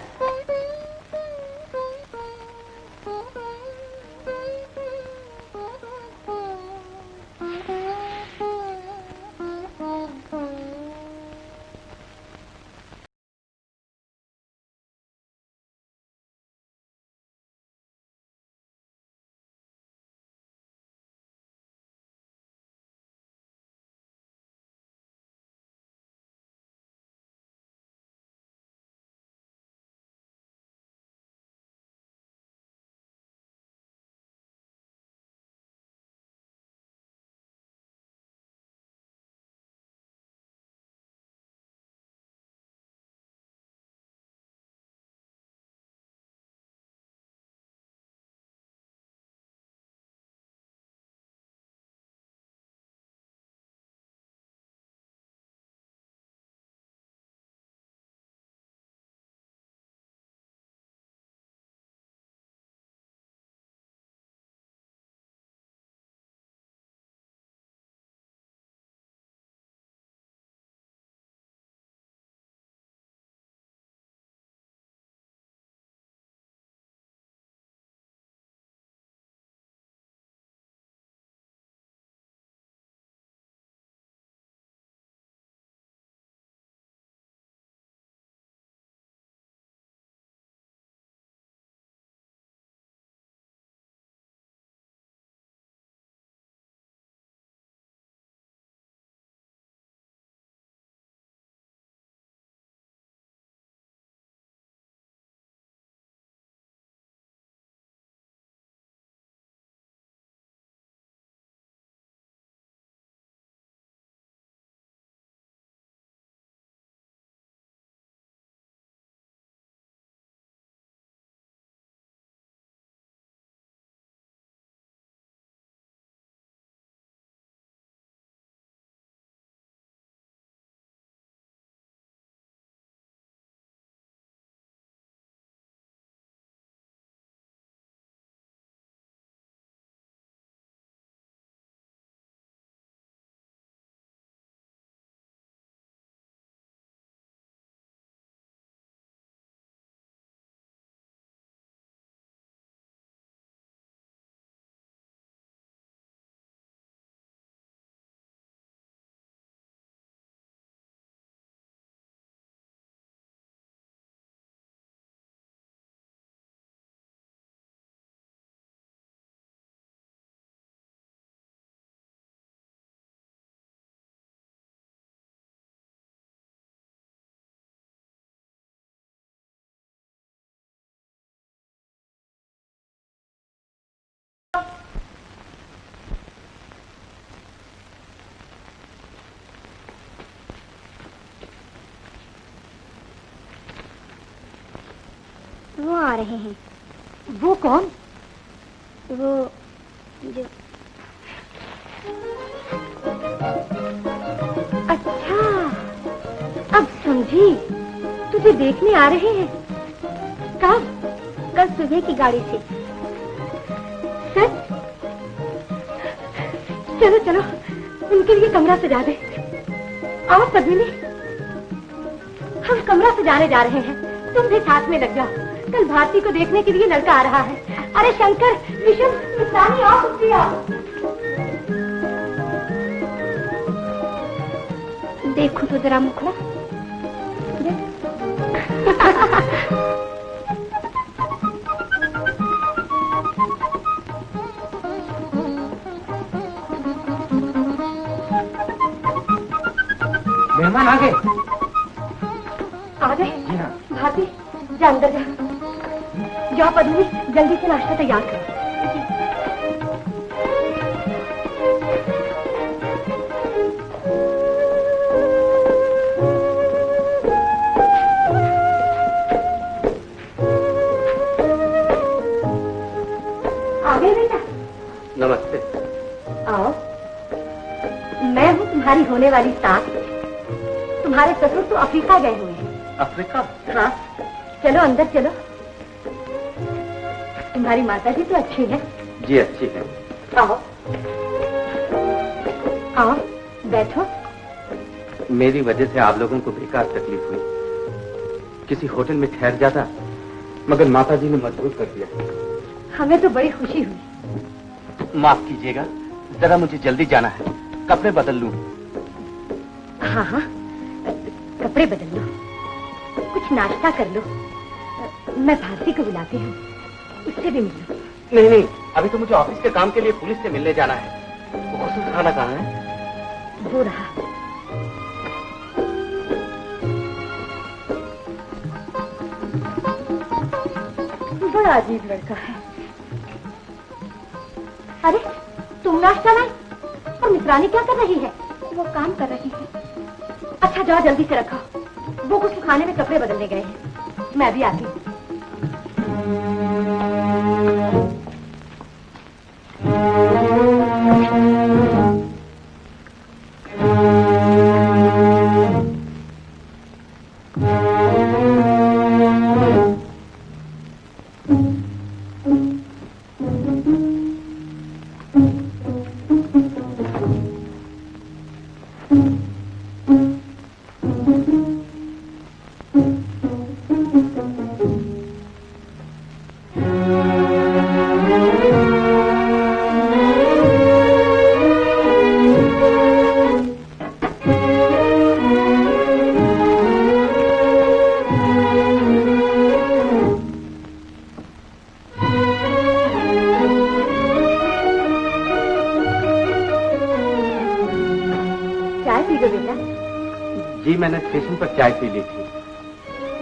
वो आ रहे हैं। वो कौन? वो जो अच्छा, अब समझी। तुझे देखने आ रहे हैं। कब? कल सुबह की गाड़ी से। चलो चलो उनके लिए कमरा सजा दे। आओ पद्मिनी, हम कमरा सजाने जा रहे हैं, तुम भी साथ में लग जाओ। कल भारती को देखने के लिए लड़का आ रहा है। अरे शंकर, विष्णु, मिताली आओ, कुछ आओ। देखो तो जरा मुखड़ा। मेहमान आ गए? आ गए? जी हाँ। भारती जा अंदर जा। जाओ पद्मिनी, जल्दी से नाश्ता तैयार करो। आ गए बेटा? नमस्ते। आओ, मैं हूँ तुम्हारी होने वाली सास। तुम्हारे ससुर तो अफ्रीका गए हुए हैं। अफ्रीका? हाँ, चलो अंदर चलो। तुम्हारी माता जी तो अच्छी है? जी अच्छी है। आओ आओ, बैठो। मेरी वजह से आप लोगों को बेकार तकलीफ हुई। किसी होटल में ठहर जाता, मगर माता जी ने मजबूर कर दिया। हमें तो बड़ी खुशी हुई। माफ कीजिएगा, जरा मुझे जल्दी जाना है, कपड़े बदल लूं। हाँ हाँ, कपड़े बदल लो, कुछ नाश्ता कर लो। मैं भारती को बुलाती हूँ, उससे भी मिलो। नहीं नहीं, अभी तो मुझे ऑफिस के काम के लिए पुलिस से मिलने जाना है। वो गुस्ल खाना कहाँ है? वो रहा। बड़ा अजीब लड़का है। अरे तुम नाश्ता लाई और मित्रानी क्या कर रही है? वो काम कर रही है। अच्छा जाओ, जल्दी से रखो। वो कुछ खाने में कपड़े बदलने गए हैं, मैं भी आती हूँ। जी मैंने स्टेशन पर चाय पी ली थी।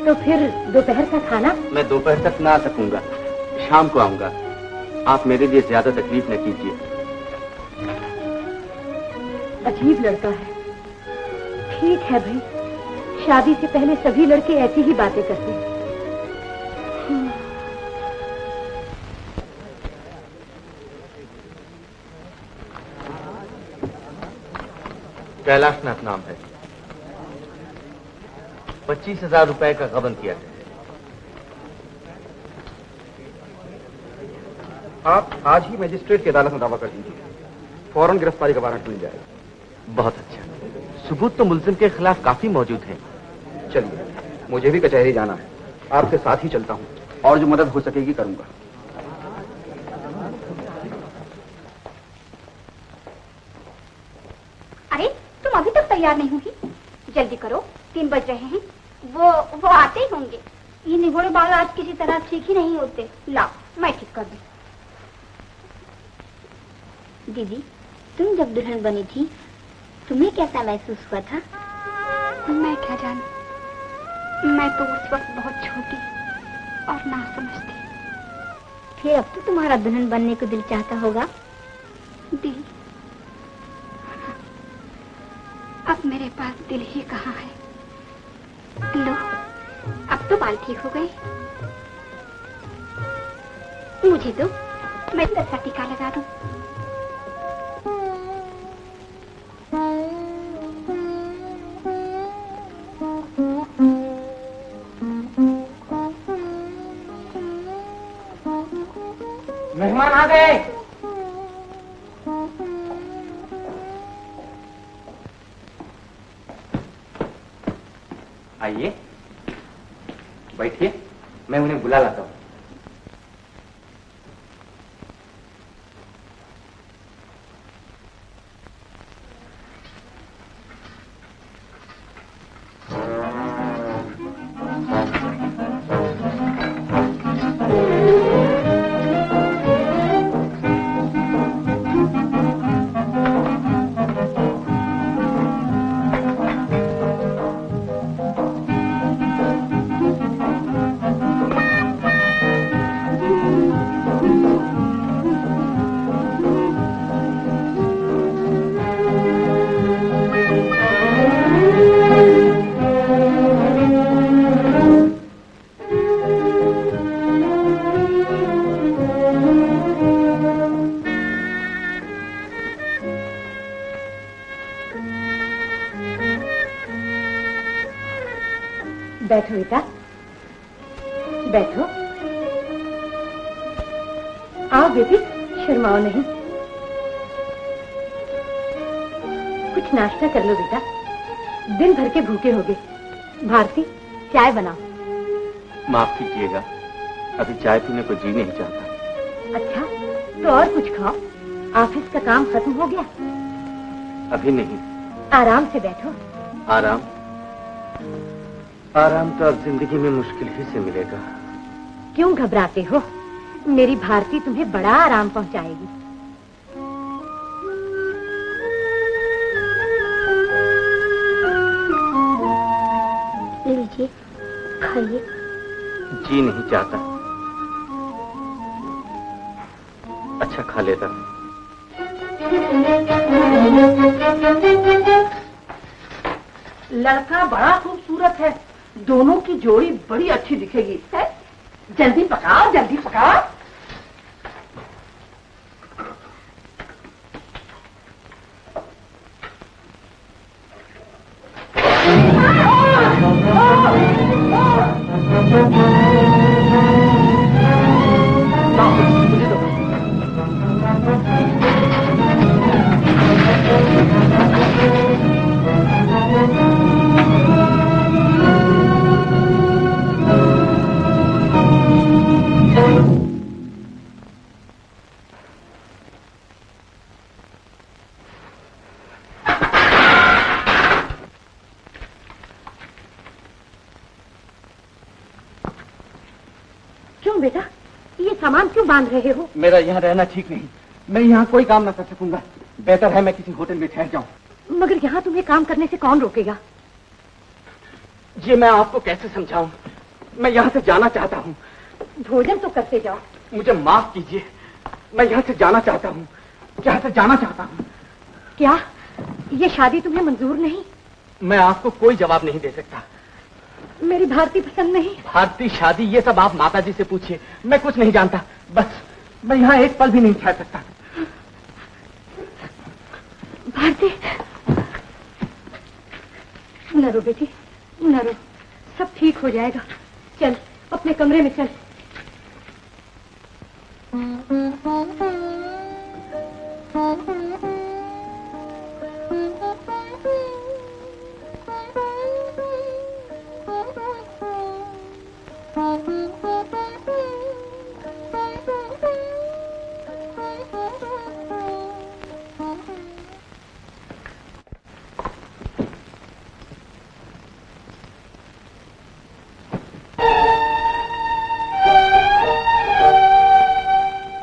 तो फिर दोपहर का खाना? मैं दोपहर तक ना आ सकूंगा, शाम को आऊंगा। आप मेरे लिए ज्यादा तकलीफ न कीजिए। अजीब लड़का है। ठीक है भाई, शादी से पहले सभी लड़के ऐसी ही बातें करते हैं। कैलाशनाथ नाम है। 25,000 रुपए का गबन किया है। आप आज ही मजिस्ट्रेट की अदालत में दावा कर दीजिए, फौरन गिरफ्तारी का वारंट मिल जाएगा। बहुत अच्छा, सबूत तो मुल्जिम के खिलाफ काफी मौजूद है। चलिए, मुझे भी कचहरी जाना है, आपके साथ ही चलता हूँ और जो मदद हो सकेगी करूंगा। अरे तुम अभी तक तैयार नहीं हुई? जल्दी करो, 3 बज रहे हैं। वो आते ही होंगे। ये निगोड़े बाल आज किसी तरह ठीक ही नहीं होते। लाओ, मैं ठीक कर दूं। दीदी, तुम जब दुल्हन बनी थी, तुम्हें कैसा महसूस हुआ था? मैं क्या जानूं, मैं तो उस वक्त बहुत छोटी और नासमझ थी। फिर अब तो तुम्हारा दुल्हन बनने को दिल चाहता होगा? दिल? अब मेरे पास दिल ही कहाँ है। लो, अब तो बाल ठीक हो गए। मुझे तो मैं अच्छा टीका लगा दूं। मेहमान आ गए। बैठिए, मैं उन्हें बुला लाता हूँ। बैठो बेटा, बैठो। आओ बेटी, शर्माओ नहीं। कुछ नाश्ता कर लो बेटा, दिन भर के भूखे होगे। भारती, चाय बनाओ। माफ कीजिएगा, अभी चाय पीने को जी नहीं चाहता। अच्छा, तो और कुछ खाओ। ऑफिस का काम खत्म हो गया? अभी नहीं। आराम से बैठो। आराम तो अब जिंदगी में मुश्किल ही से मिलेगा। क्यों घबराते हो? मेरी भारती तुम्हें बड़ा आराम पहुंचाएगी। लीजिए, खाइए। जी नहीं चाहता। अच्छा, खा लेता। लड़का बड़ा खूबसूरत है, दोनों की जोड़ी बड़ी अच्छी दिखेगी। है? जल्दी पकाओ, जल्दी पकाओ। क्यों बेटा, ये सामान क्यों बांध रहे हो? मेरा यहाँ रहना ठीक नहीं, मैं यहाँ कोई काम ना कर सकूंगा। बेहतर है मैं किसी होटल में ठहर जाऊं। मगर यहाँ तुम्हें काम करने से कौन रोकेगा? ये मैं आपको कैसे समझाऊं? मैं यहाँ से जाना चाहता हूँ। भोजन तो करते जाओ। मुझे माफ कीजिए, मैं यहाँ से जाना चाहता हूँ। यहाँ से जाना चाहता हूँ। क्या ये शादी तुम्हें मंजूर नहीं? मैं आपको कोई जवाब नहीं दे सकता। मेरी भारती पसंद नहीं। भारती, शादी, ये सब आप माताजी से पूछिए, मैं कुछ नहीं जानता। बस मैं यहाँ एक पल भी नहीं ठहर सकता। भारती, न रो बेटी, न रो, सब ठीक हो जाएगा। चल अपने कमरे में चल।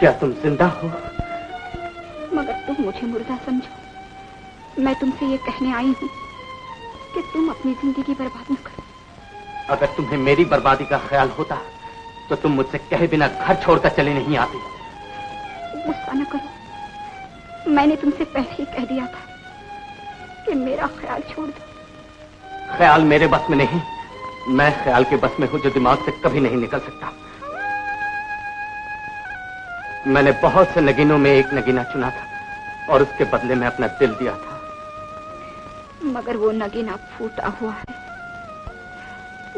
क्या तुम जिंदा हो? मगर तुम मुझे मुर्दा समझो। मैं तुमसे ये कहने आई हूँ कि तुम अपनी जिंदगी बर्बाद न करो। अगर तुम्हें मेरी बर्बादी का ख्याल होता तो तुम मुझसे कहे बिना घर छोड़कर चले नहीं आती। गुस्सा न करो, मैंने तुमसे पहले ही कह दिया था कि मेरा ख्याल छोड़ दो। ख्याल मेरे बस में नहीं, मैं ख्याल के बस में हूं जो दिमाग से कभी नहीं निकल सकता। मैंने बहुत से नगीनों में एक नगीना चुना था और उसके बदले में अपना दिल दिया था। मगर वो नगीना फूटा हुआ है,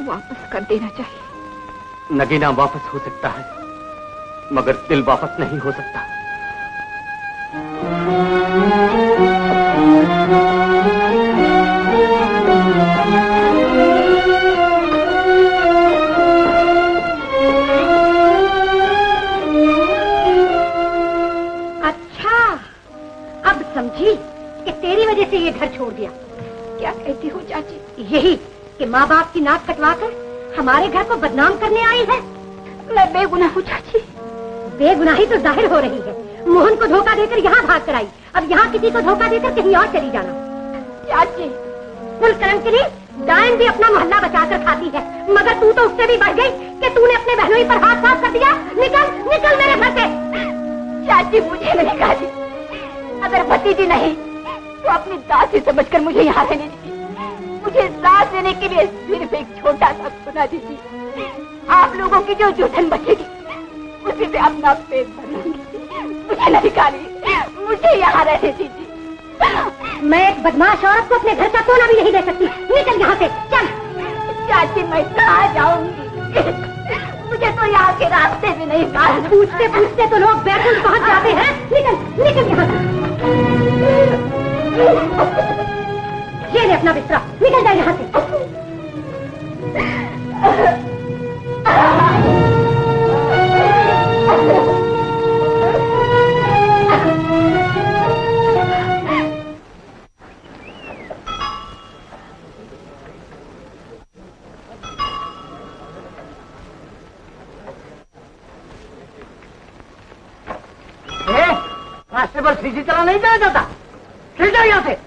वापस कर देना चाहिए। नगीना वापस हो सकता है मगर दिल वापस नहीं हो सकता। यही कि माँ बाप की नाक कटवाकर हमारे घर को बदनाम करने आई है। मैं बेगुनाह हूँ चाची। बेगुनाही तो जाहिर हो रही है। मोहन को धोखा देकर यहाँ भाग कर आई, अब यहाँ किसी को धोखा देकर कहीं और चली जाना। चाची, कुल कर्म के लिए डायन भी अपना मोहल्ला बचाकर खाती है, मगर तू तो उससे भी बढ़ गई कि तूने अपने बहनोई पर हाथ साफ कर दिया। निकल निकल मेरे घर से। चाची मुझे नहीं गाली, अगर भतीजी नहीं तो अपनी दासी समझकर मुझे यहाँ रहने दीजिए। मुझे सांस देने के लिए सिर्फ एक छोटा सा खुना दीजिए। आप लोगों की जो जूठन बचेगी उसी से अपना पेट भर लूंगी। मुझे नहीं गाली, मुझे यहाँ रहने दीजिए। मैं एक बदमाश औरत को अपने घर का कोना भी नहीं दे सकती। निकल यहाँ से, चल। चाची मैं कहाँ जाऊंगी? मुझे तो यहाँ के रास्ते भी नहीं मालूम। पूछते पूछते तो लोग बैकुंठ पहुँच जाते हैं। निकल निकल यहाँ से। ये ले अपना बिस्तरा, निकल जाए यहाँ से। कांस्टेबल सीसी चला नहीं जाया जाता। चल जाओ यहाँ से।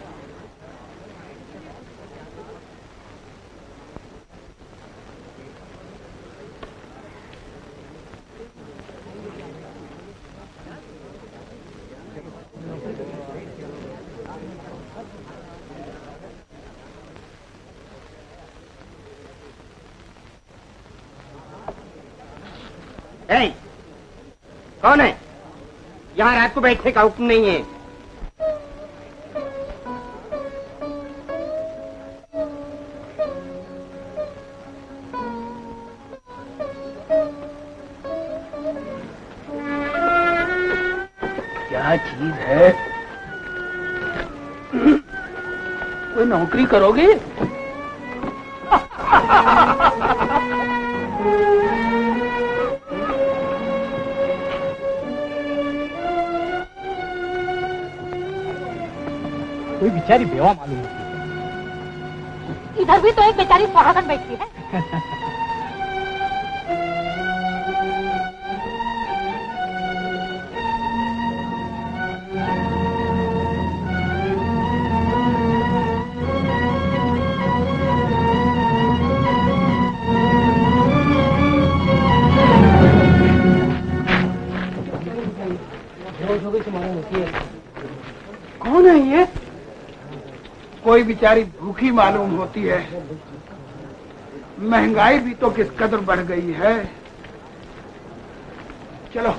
कौन है? यहाँ रात को बैठने का हुक्म नहीं है। क्या चीज है? कोई नौकरी करोगे? कोई बेचारी बेवा मालूम होती है। इधर भी तो एक बेचारी सुहागन बैठी है। कौन है ये? कोई बेचारी भूखी मालूम होती है। महंगाई भी तो किस कदर बढ़ गई है। चलो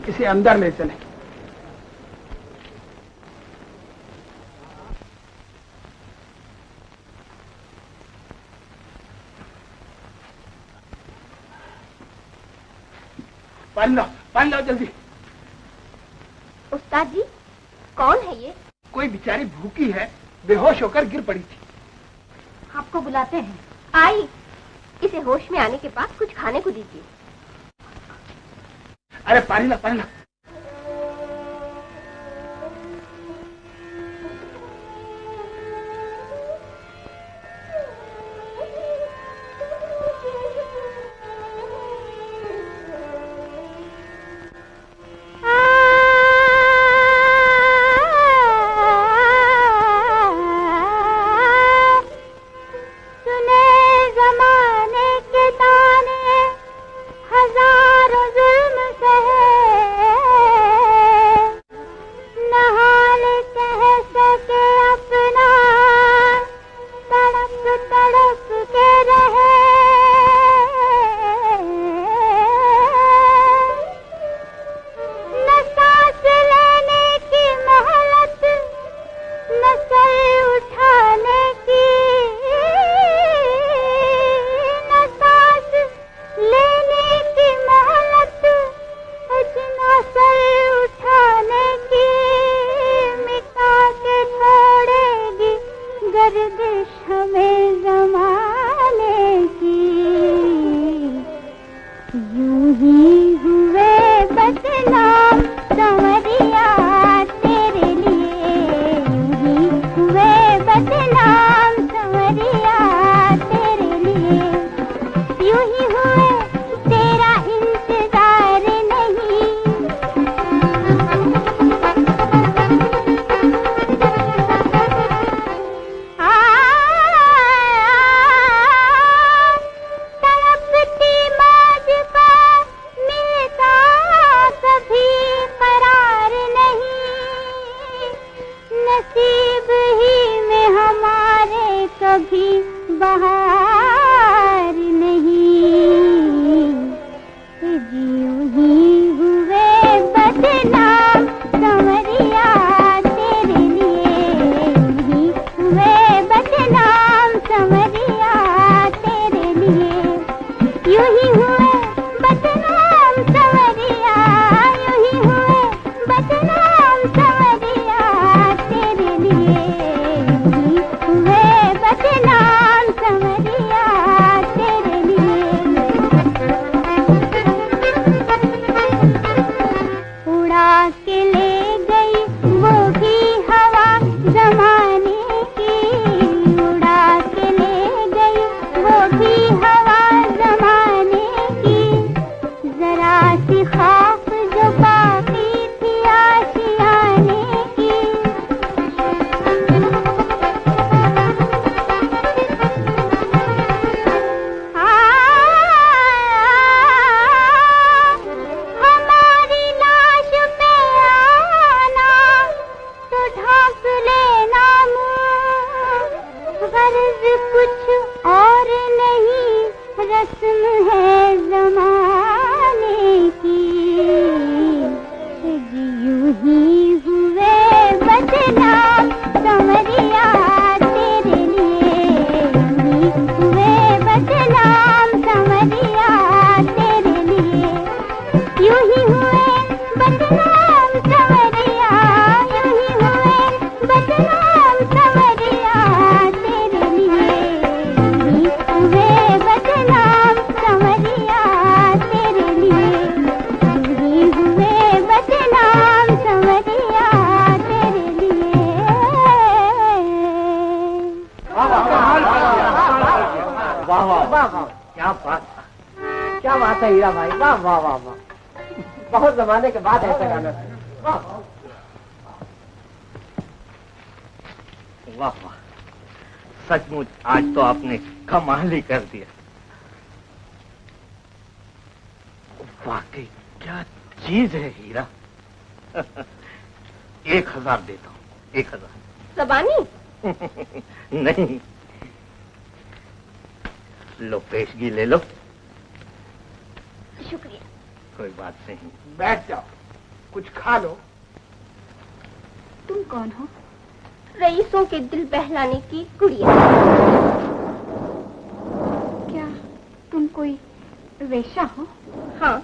इसे अंदर ले चले। पानी लाओ जल्दी। उस्ताद जी, कौन है ये? कोई बेचारी भूखी है, बेहोश होकर गिर पड़ी थी। आपको बुलाते हैं। आई, इसे होश में आने के बाद कुछ खाने को दीजिए। अरे पानी ला, पानी ला। हजारों जुल्म सहे यूं ही हुए बदनाम संवरिया, यूं ही हुए बदनाम संवरिया, तेरे लिए यूं ही हुए बदनाम संवरिया, तेरे लिए। उड़ा के ले गई वो भी हवा जमाने की, उड़ा के ले गई वो भी हवा जमाने की, जरा सी खौफ जो बाकी थी आशियाने की। हमारी लाश पे आना तो ढांक लेना मुंह, गर्ज कुछ और नहीं रस्म है जमाने की। यूं ही हुए बदनाम संवरिया, तेरे लिए यूं ही हुए बदनाम संवरिया, तेरे लिए। यूं ही हुए बदनाम संवरिया, यूं ही हुए बदनाम संवरिया, तेरे लिए यूं ही हुए बदनाम संवरिया, तेरे लिए यूं ही हुए बदनाम संवरिया, तेरे लिए। वाह वाह वाह वाह, क्या बात, क्या बात है हीरा भाई, वाह वाह वाह वाह, बहुत जमाने के बाद ऐसा गाना है। वाह वाह वाह, सचमुच आज तो आपने कमाल ही कर दिया। वाकई क्या चीज है हीरा। 1000 देता हूँ, 1000। ज़बानी? नहीं, लो पेशगी ले लो। शुक्रिया। कोई बात नहीं। बैठ जाओ, कुछ खा लो। तुम कौन हो? रईसों के दिल बहलाने की गुड़िया। क्या तुम कोई वेश्या हो? हाँ।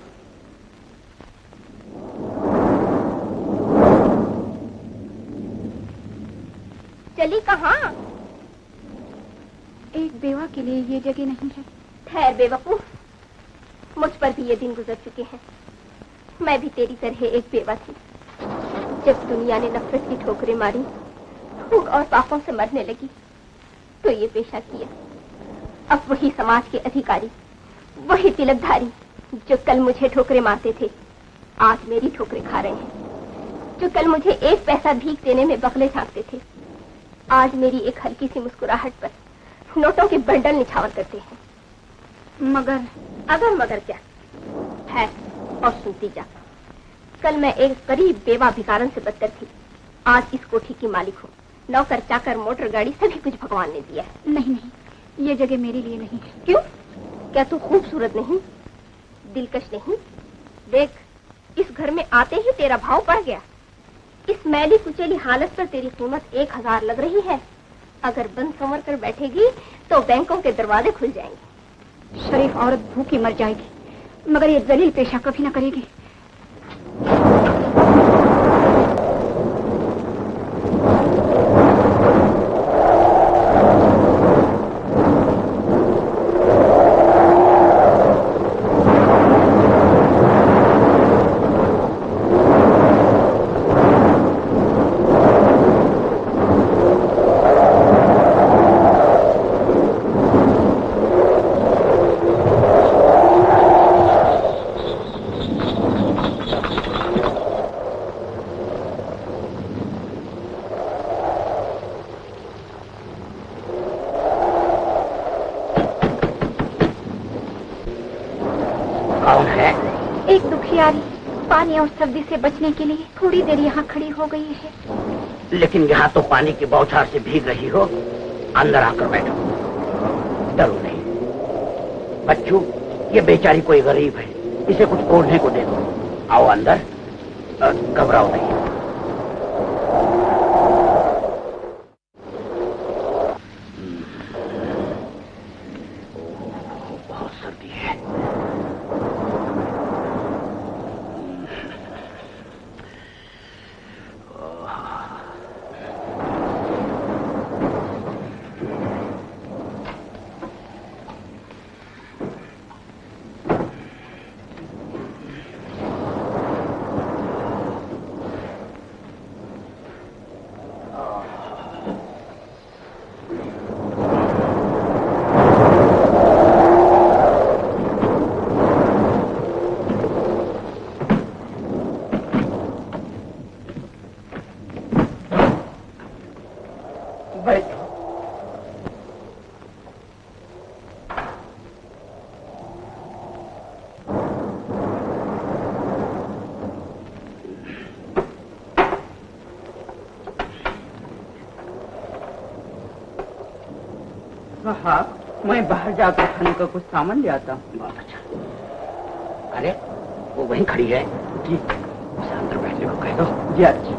चली कहाँ? एक बेवा के लिए ये जगह नहीं है। ठहर बेवकूफ, मुझ पर भी ये दिन गुजर चुके हैं। मैं भी तेरी तरह एक बेवा थी। जब दुनिया ने नफरत की ठोकरें मारी, भूख और पापों से मरने लगी, तो ये पेशा किया। अब वही समाज के अधिकारी, वही तिलकधारी जो कल मुझे ठोकरें मारते थे, आज मेरी ठोकरें खा रहे हैं। जो कल मुझे 1 पैसा भीख देने में बगले झांकते थे, आज मेरी एक हल्की सी मुस्कुराहट पर नोटों के बंडल निछावर करते हैं। मगर क्या है? और सुनती जा। कल मैं एक गरीब बेवा भिखारन से बदतर थी, आज इस कोठी की मालिक हूँ। नौकर चाकर मोटर गाड़ी सभी कुछ भगवान ने दिया है। नहीं नहीं, ये जगह मेरे लिए नहीं है। क्यों? क्या तू खूबसूरत नहीं, दिलकश नहीं? देख, इस घर में आते ही तेरा भाव बढ़ गया। इस मैली कुचेली हालत पर तेरी कीमत 1000 लग रही है। अगर बंद संवर कर बैठेगी तो बैंकों के दरवाजे खुल जाएंगे। शरीफ औरत भूखी मर जाएगी, मगर ये जलील पेशा कभी न करेगी। पानी और सर्दी से बचने के लिए थोड़ी देर यहाँ खड़ी हो गई है। लेकिन यहाँ तो पानी की बौछार से भीग रही हो। अंदर आकर बैठो, डरो नहीं। बच्चू, ये बेचारी कोई गरीब है, इसे कुछ ओढ़ने को दे दो। आओ अंदर, घबराओ नहीं। बहुत सर्दी है। हाँ, मैं बाहर जाकर खाने का कुछ सामान ले आता हूँ। बहुत अच्छा। अरे वो वहीं खड़ी है जी, उसे अंदर बैठने को कह दो। जी अच्छा।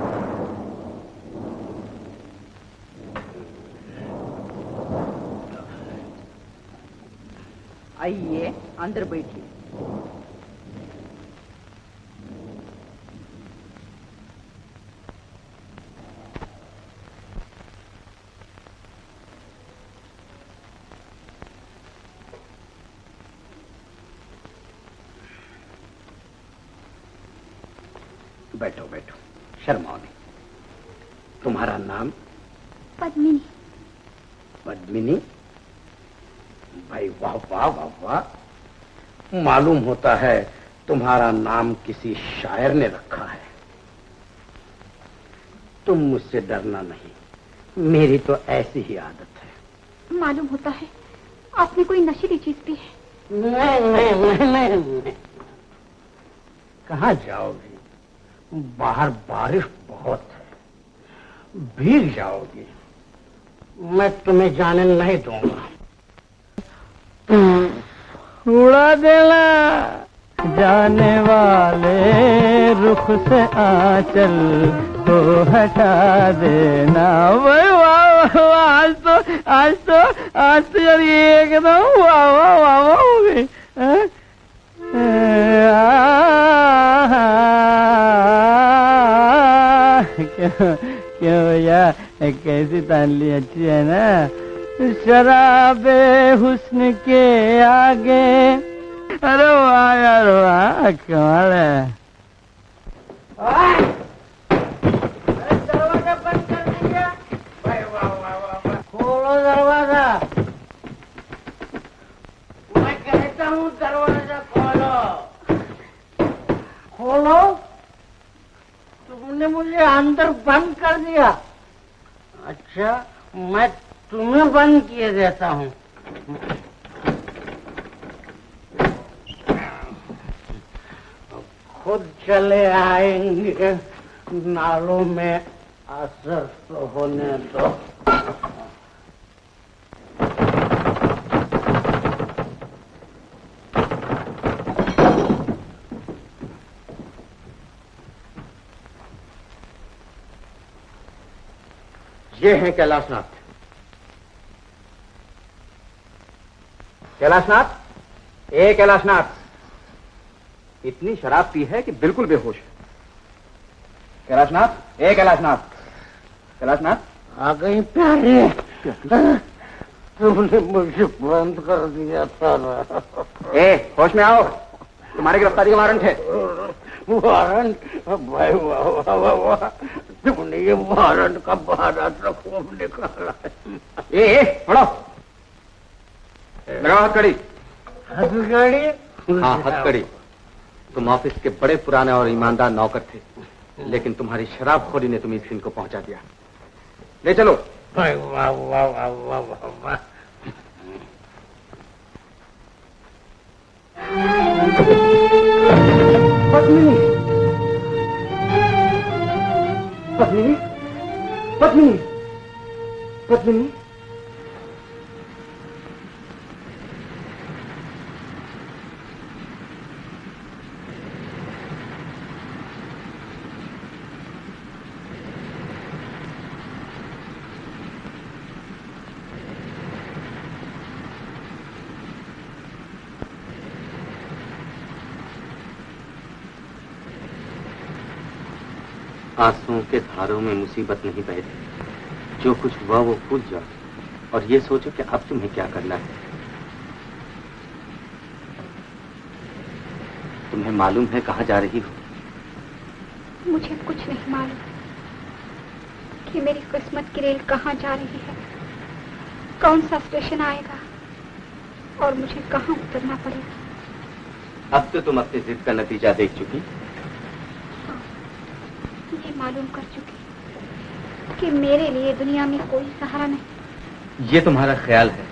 आइए अंदर बैठिए। बैठो बैठो, शर्माओ नहीं। तुम्हारा नाम? पद्मिनी। पद्मिनी? भाई वाह वाह वाह वाह, मालूम होता है तुम्हारा नाम किसी शायर ने रखा है। तुम मुझसे डरना नहीं, मेरी तो ऐसी ही आदत है। मालूम होता है आपने कोई नशीली चीज पी है। नहीं। कहाँ जाओगी? बाहर बारिश बहुत है, भीग जाओगी। मैं तुम्हें जाने नहीं दूंगा। उड़ा देना जाने वाले रुख से आंचल तो हटा देना। आज तो यार ये एकदम वाह वाह वाह वाह हो गई। क्यों भैया, कैसी तानली अच्छी है ना। शराबे हुस्न के आगे, अरे वाह यार वाह, कमाल है। दरवाजा बंद कर दिया। खोलो दरवाजा, मैं कहता हूँ दरवाजा खोलो। खोलो। तुमने मुझे अंदर बंद कर दिया। अच्छा, मैं तुम्हें बंद किए देता हूँ। खुद चले आएंगे, नालों में असर तो होने दो। ये हैं कैलाशनाथ। कैलाशनाथ, ए कैलाशनाथ, इतनी शराब पी है कि बिल्कुल बेहोश है। कैलाशनाथ, ए कैलाशनाथ, कैलाशनाथ। आ गई प्यारी, तुमने मुझे बंद कर दिया था ना। ए, होश में आओ, तुम्हारी गिरफ्तारी का वारंट है। वारंट? भाई वाह वाह वाह वाह, तुमने ये वारंट का बहाना तो खूब निकाला है। ए, पढ़ो। लगाओ हथकड़ी। हथकड़ी? हाँ, हथकड़ी। तुम ऑफिस के बड़े पुराने और ईमानदार नौकर थे, लेकिन तुम्हारी शराबखोरी ने तुम्हें इस दिन को पहुंचा दिया। ले चलो। भाई वाह वाह वाह वाह वाह वाह। पद्मिनी, पद्मिनी, पद्मिनी, पद्मिनी। आंसुओं के धारों में मुसीबत नहीं बहती। जो कुछ हुआ वो भूल जाओ और ये सोचो कि अब तुम्हें क्या करना है। तुम्हें मालूम है कहाँ जा रही हो? मुझे कुछ नहीं मालूम कि मेरी किस्मत की रेल कहाँ जा रही है, कौन सा स्टेशन आएगा और मुझे कहाँ उतरना पड़ेगा। अब तो तुम अपनी जिद का नतीजा देख चुकी। ये मालूम कर चुकी कि मेरे लिए दुनिया में कोई सहारा नहीं। ये तुम्हारा ख्याल है।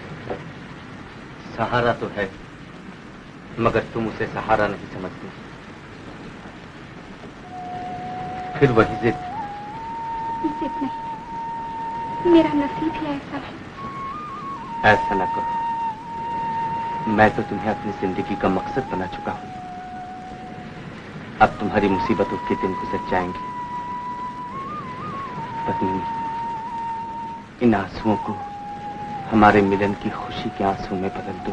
सहारा तो है, मगर तुम उसे सहारा नहीं समझती। फिर वही जिद। जिद नहीं, मेरा नसीब ही ऐसा है ऐसा न करो, मैं तो तुम्हें अपनी जिंदगी का मकसद बना चुका हूं। अब तुम्हारी मुसीबतों के दिन गुजर जाएंगे। पत्नी, इन आंसुओं को हमारे मिलन की खुशी के आंसू में बदल दो।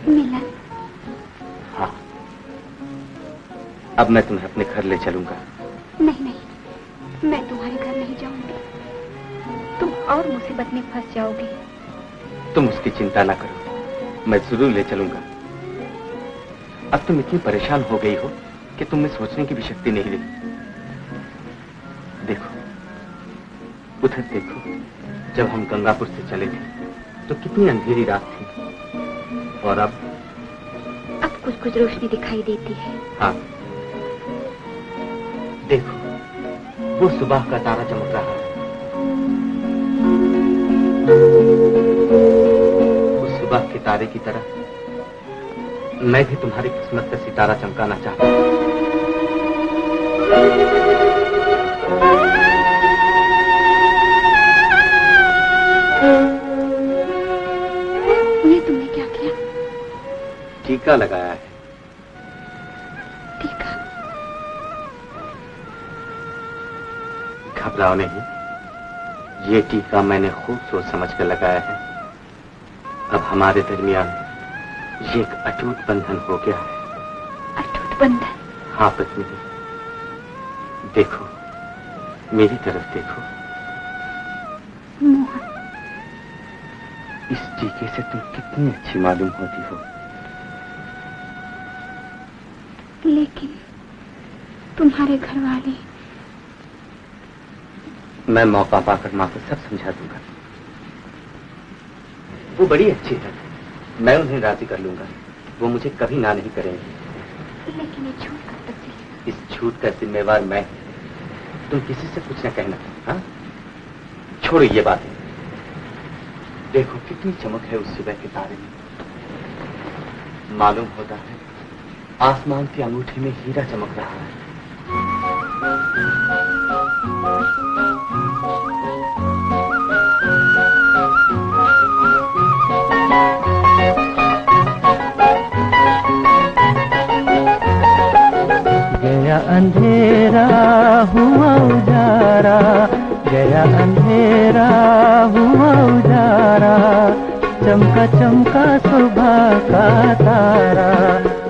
मिलन? हाँ, अब मैं तुम्हें अपने घर ले चलूंगा। नहीं नहीं, मैं तुम्हारे घर नहीं जाऊंगी। तुम और मुसीबत में फंस जाओगे। तुम उसकी चिंता ना करो, मैं जरूर ले चलूंगा। अब तुम इतनी परेशान हो गई हो कि तुम में सोचने की भी शक्ति नहीं रही। देखो, उधर देखो, जब हम गंगापुर से चले थे तो कितनी अंधेरी रात थी, और अब कुछ कुछ रोशनी दिखाई देती है। हाँ, देखो, वो सुबह का तारा चमक रहा है। उस सुबह के तारे की तरह मैं भी तुम्हारी किस्मत का सितारा चमकाना चाहता हूँ। ये तुमने क्या किया? टीका लगाया है। टीका? घबराओ नहीं, ये टीका मैंने खूब सोच समझ कर लगाया है। अब हमारे दरमियान ये एक अटूट बंधन हो गया है। अटूट बंधन? हाँ पत्नी, देखो, मेरी तरफ देखो। मोहन, इस टीके से तुम कितनी अच्छी मालूम होती हो। लेकिन तुम्हारे घर वाले। मैं मौका पाकर मां को सब समझा दूंगा। वो बड़ी अच्छी है, मैं उन्हें राजी कर लूंगा। वो मुझे कभी ना नहीं करेंगे। लेकिन ये झूठ कब तक चलेगा? इस झूठ का जिम्मेवार मैं। तुम किसी से कुछ न कहना। हाँ, छोड़ो ये बातें। देखो कितनी चमक है उस सुबह के तारे में। मालूम होता है आसमान की अंगूठी में हीरा चमक रहा है। गया अंधेरा हुआ उजारा, गया अंधेरा हुआ उजारा, चमका चमका सुबह का तारा।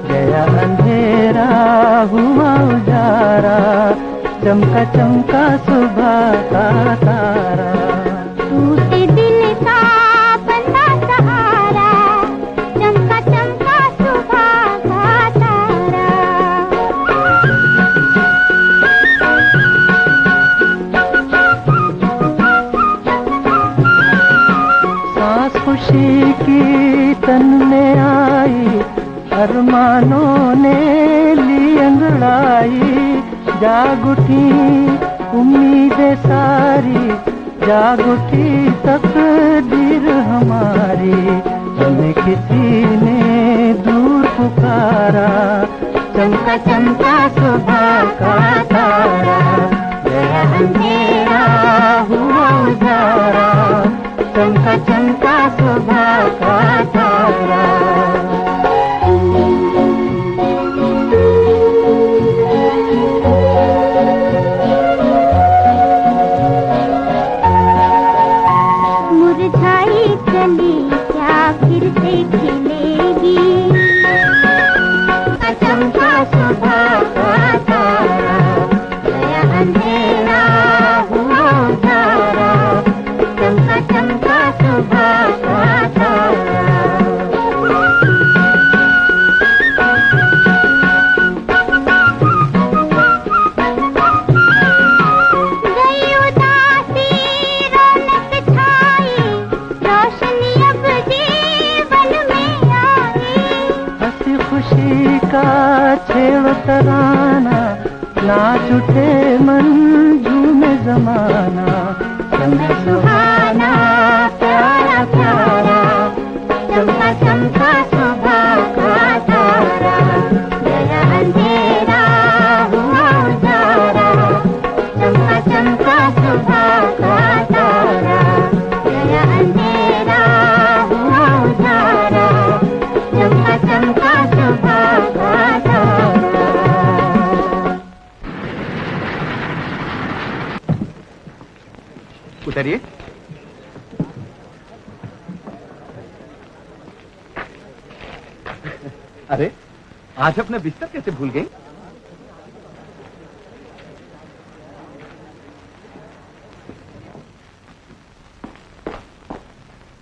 गया अंधेरा हुआ उजारा, चमका चमका सुबह का तारा। टूटे दिल का बंदा सहारा, चमका चमका सुबह का तारा। सांस खुशी की तन में आई, अरमानों ने ली अंगड़ाई। जाग उठी उम्मीदें सारी, जाग उठी तकदीर हमारी। हमें किसी ने दूर पुकारा, चमका चमका सुबह का तारा। गया अंधेरा हुआ उजारा, चमका चमका सुबह का तारा। मुरझाई चली क्या फिर से खिलेगी, चमका सुबह का तारा। गया अंधेरा हुआ उजारा, चमका चमका सुबह का तारा। गई उदासी रौनक छाई, रोशनी अब जीवन में आई। हंसी खुशी का छेड़ तराना, नाच उठे मन झूमे जमाना। समय सुहाना प्यारा प्यारा, चमका चमका सुबह का तारा। गया अंधेरा हुआ उजारा, चमका चमका सुबह का तारा। गया अंधेरा मन का स्वभाव था। उतरिए। अरे आज अपना बिस्तर कैसे भूल गई?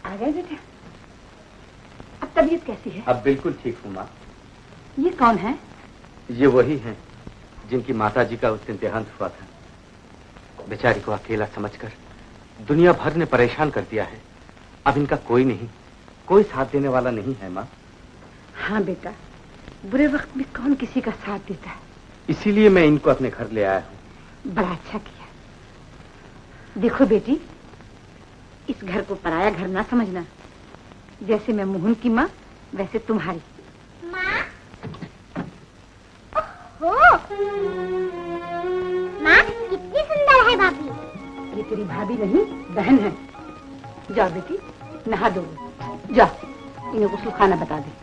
आ गए बेटा। अब तबीयत कैसी है? अब बिल्कुल ठीक हूँ माँ। ये कौन है? ये वही हैं जिनकी माताजी का उस दिन देहांत हुआ था। बेचारी को अकेला समझकर दुनिया भर ने परेशान कर दिया है। अब इनका कोई नहीं, कोई साथ देने वाला नहीं है माँ। हाँ बेटा, बुरे वक्त में कौन किसी का साथ देता है। इसीलिए मैं इनको अपने घर ले आया हूँ। बड़ा अच्छा किया। देखो बेटी, इस घर को पराया घर ना समझना। जैसे मैं मोहन की माँ, वैसे तुम्हारी माँ। माँ कितनी सुंदर है भाभी। ये तेरी भाभी नहीं, बहन है। जाओ बेटी, नहा दो। जाओ, इन्हें गुस्ल खाना बता दे।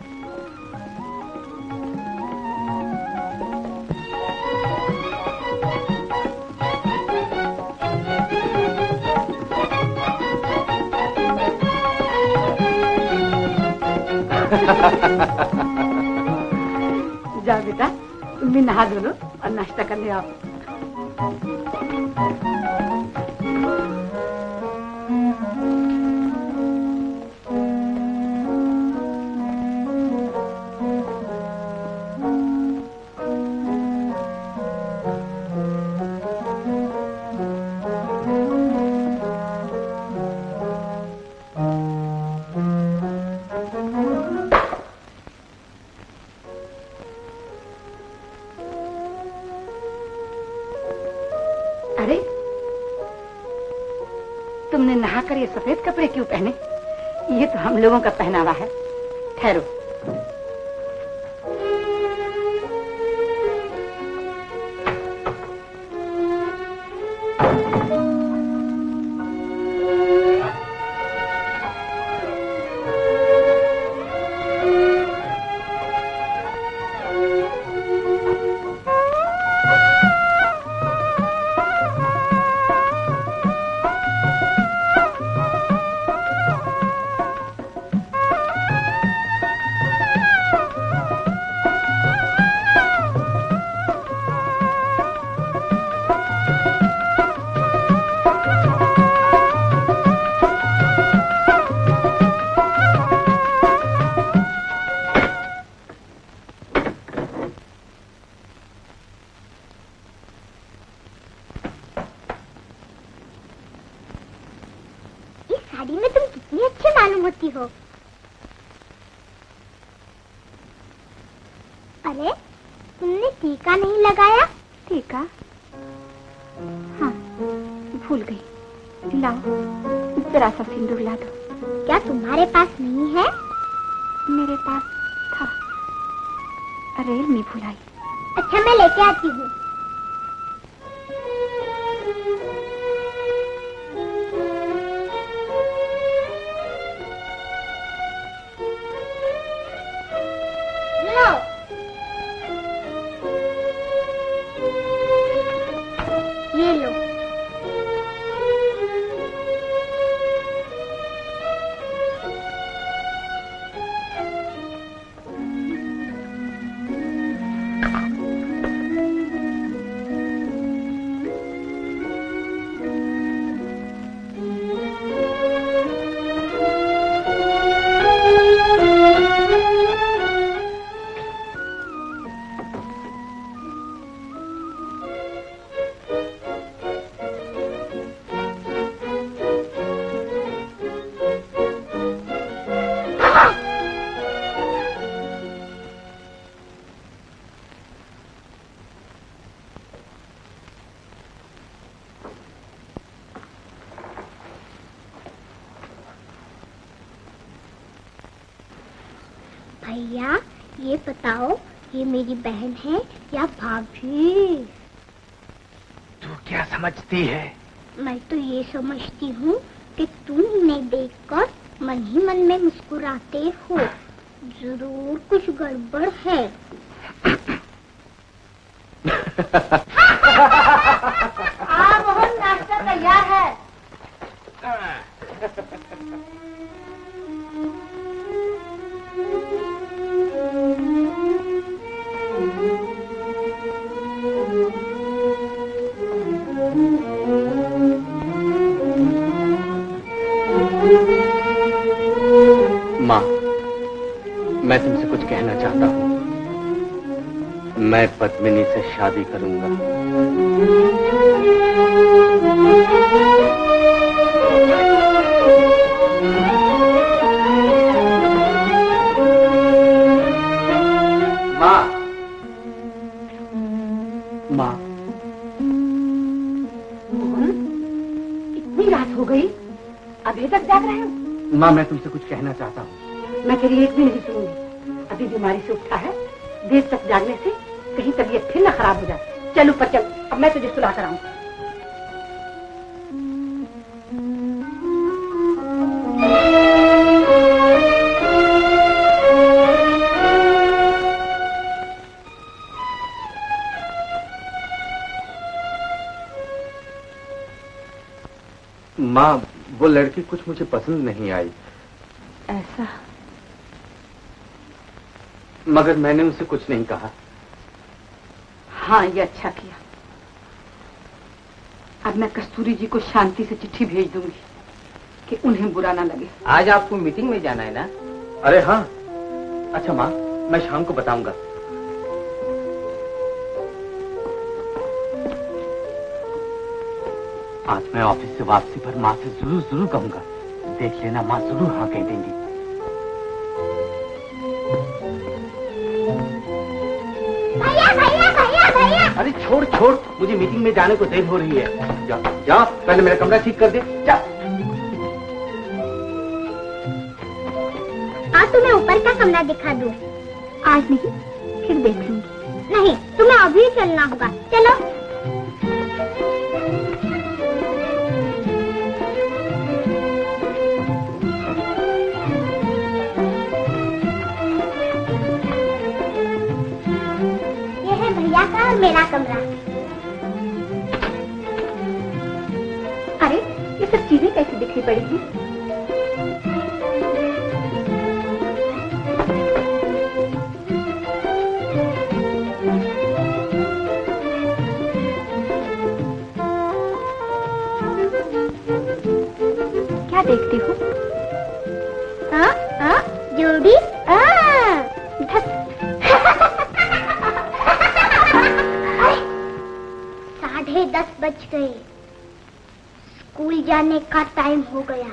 जाओ बेटा, तुम भी नहा धो लो और नाश्ता करने आओ। अरे, तुमने नहाकर ये सफेद कपड़े क्यों पहने? ये तो हम लोगों का पहनावा है। ठहरो। साड़ी में तुम कितनी अच्छी मालूम होती हो। अरे, तुमने टीका नहीं लगाया? टीका? हाँ, भूल गई। लाओ, जरा सा सिंदूर ला दो। क्या तुम्हारे पास नहीं है? मेरे पास था, रेल में भुलाई। अच्छा, मैं लेके आती हूँ। ये लो। भैया, ये बताओ, ये मेरी बहन है या भाभी? तू क्या समझती है? मैं तो ये समझती हूँ कि तुम इन्हें देखकर मन ही मन में मुस्कुराते हो। जरूर कुछ गड़बड़ है। हाँ मोहन, नाश्ता तैयार है। माँ, मैं तुमसे कुछ कहना चाहता हूँ। मैं पद्मिनी से शादी करूंगा। माँ, माँ। मोहन, इतनी रात हो गई, अभी तक जाग रहे हो? माँ, मैं तुमसे कुछ कहना चाहता हूँ। मैं तेरी एक भी नहीं सुनूंगी। अभी बीमारी से उठा है, देर तक जागने से कहीं तबीयत फिर न खराब हो जाए। चल ऊपर चल, अब मैं तुझे सुला कर आऊं। माँ, वो लड़की कुछ मुझे पसंद नहीं आई। ऐसा? मगर मैंने उसे कुछ नहीं कहा। हाँ, ये अच्छा किया। अब मैं कस्तूरी जी को शांति से चिट्ठी भेज दूंगी कि उन्हें बुरा ना लगे। आज आपको मीटिंग में जाना है ना? अरे हाँ। अच्छा माँ, मैं शाम को बताऊंगा। आज मैं ऑफिस से वापसी पर माँ से जरूर कहूंगा। देख लेना, माँ जरूर हाँ कह देंगी। भैया। अरे छोड़, मुझे मीटिंग में जाने को देर हो रही है। जा, पहले मेरा कमरा ठीक कर दे। जा। आज तुम्हें ऊपर का कमरा दिखा दूं। आज नहीं, फिर देख लूंगी। नहीं, तुम्हें अभी चलना होगा। चलो। भैया का और मेरा कमरा। अरे, ये सब चीजें कैसे बिखरी पड़ी हैं? क्या देखती हो? जोड़ी? साढ़े 10 बज गए। स्कूल जाने का टाइम हो गया।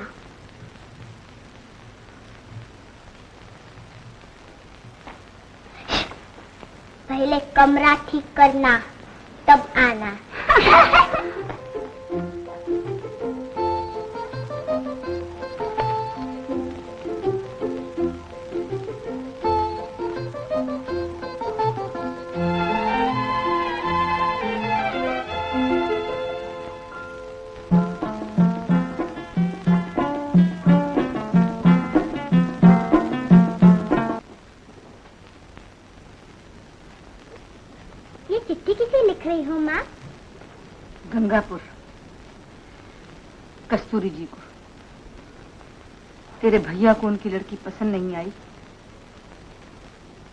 पहले कमरा ठीक करना, तब आना। गंगापुर, कस्तूरी जी को। तेरे भैया को उनकी लड़की पसंद नहीं आई,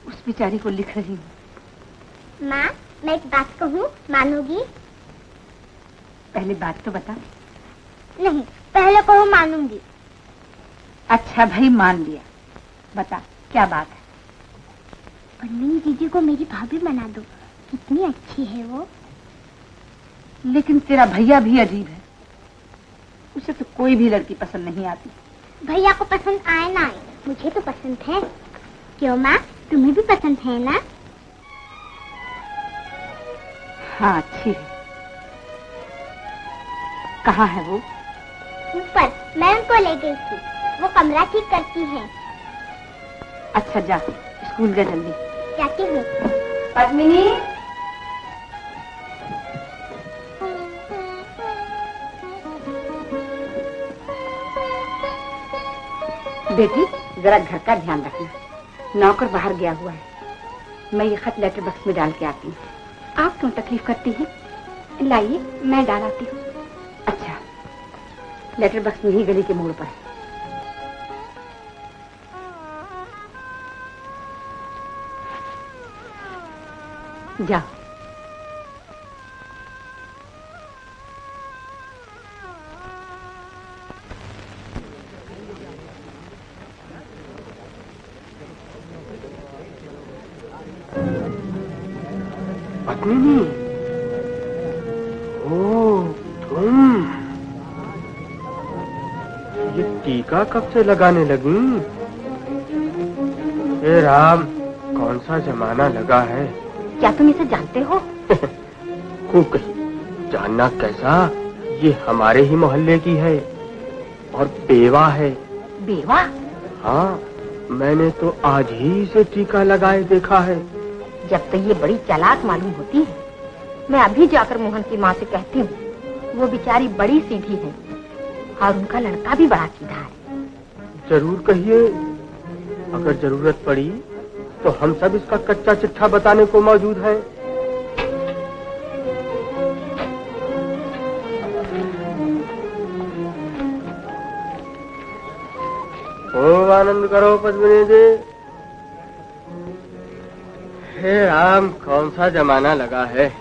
उस बेचारी को लिख रही हूँ। माँ, मैं एक बात कहूँ, मानोगी? पहले बात तो बता। नहीं, पहले कहो मानूंगी। अच्छा भाई, मान लिया। बता, क्या बात है? पद्मिनी दीदी को मेरी भाभी बना दो। कितनी अच्छी है वो। लेकिन तेरा भैया भी अजीब है, उसे तो कोई भी लड़की पसंद नहीं आती। भैया को पसंद आए ना आए, मुझे तो पसंद है। क्यों माँ, तुम्हें भी पसंद है ना? हाँ, अच्छी है। कहाँ है वो? ऊपर, मैं उनको ले गई थी। वो कमरा ठीक करती है। अच्छा जा, स्कूल जा जल्दी। जाती हूँ। पद्मिनी, बेटी जरा घर का ध्यान रखना। नौकर बाहर गया हुआ है, मैं ये खत लेटर बॉक्स में डाल के आती हूँ। आप क्यों तकलीफ करती हैं? लाइए, मैं डाल आती हूँ। अच्छा, लेटर बॉक्स यही गली के मोड़ पर है। जाओ। पद्मिनी, ओ तुम ये टीका कब से लगाने लगी? हे राम, कौन सा जमाना लगा है। क्या तुम इसे जानते हो? खूब कही। जानना कैसा, ये हमारे ही मोहल्ले की है और बेवा है। बेवा? हाँ, मैंने तो आज ही इसे टीका लगाए देखा है। जब तो ये बड़ी चालाक मालूम होती है। मैं अभी जाकर मोहन की माँ से कहती हूँ, वो बेचारी बड़ी सीधी है और उनका लड़का भी बड़ा सीधा है। जरूर कहिए, अगर जरूरत पड़ी तो हम सब इसका कच्चा चिट्ठा बताने को मौजूद हैं। खूब आनंद करो पद्मिनी जी। हे राम, कौन सा जमाना लगा है।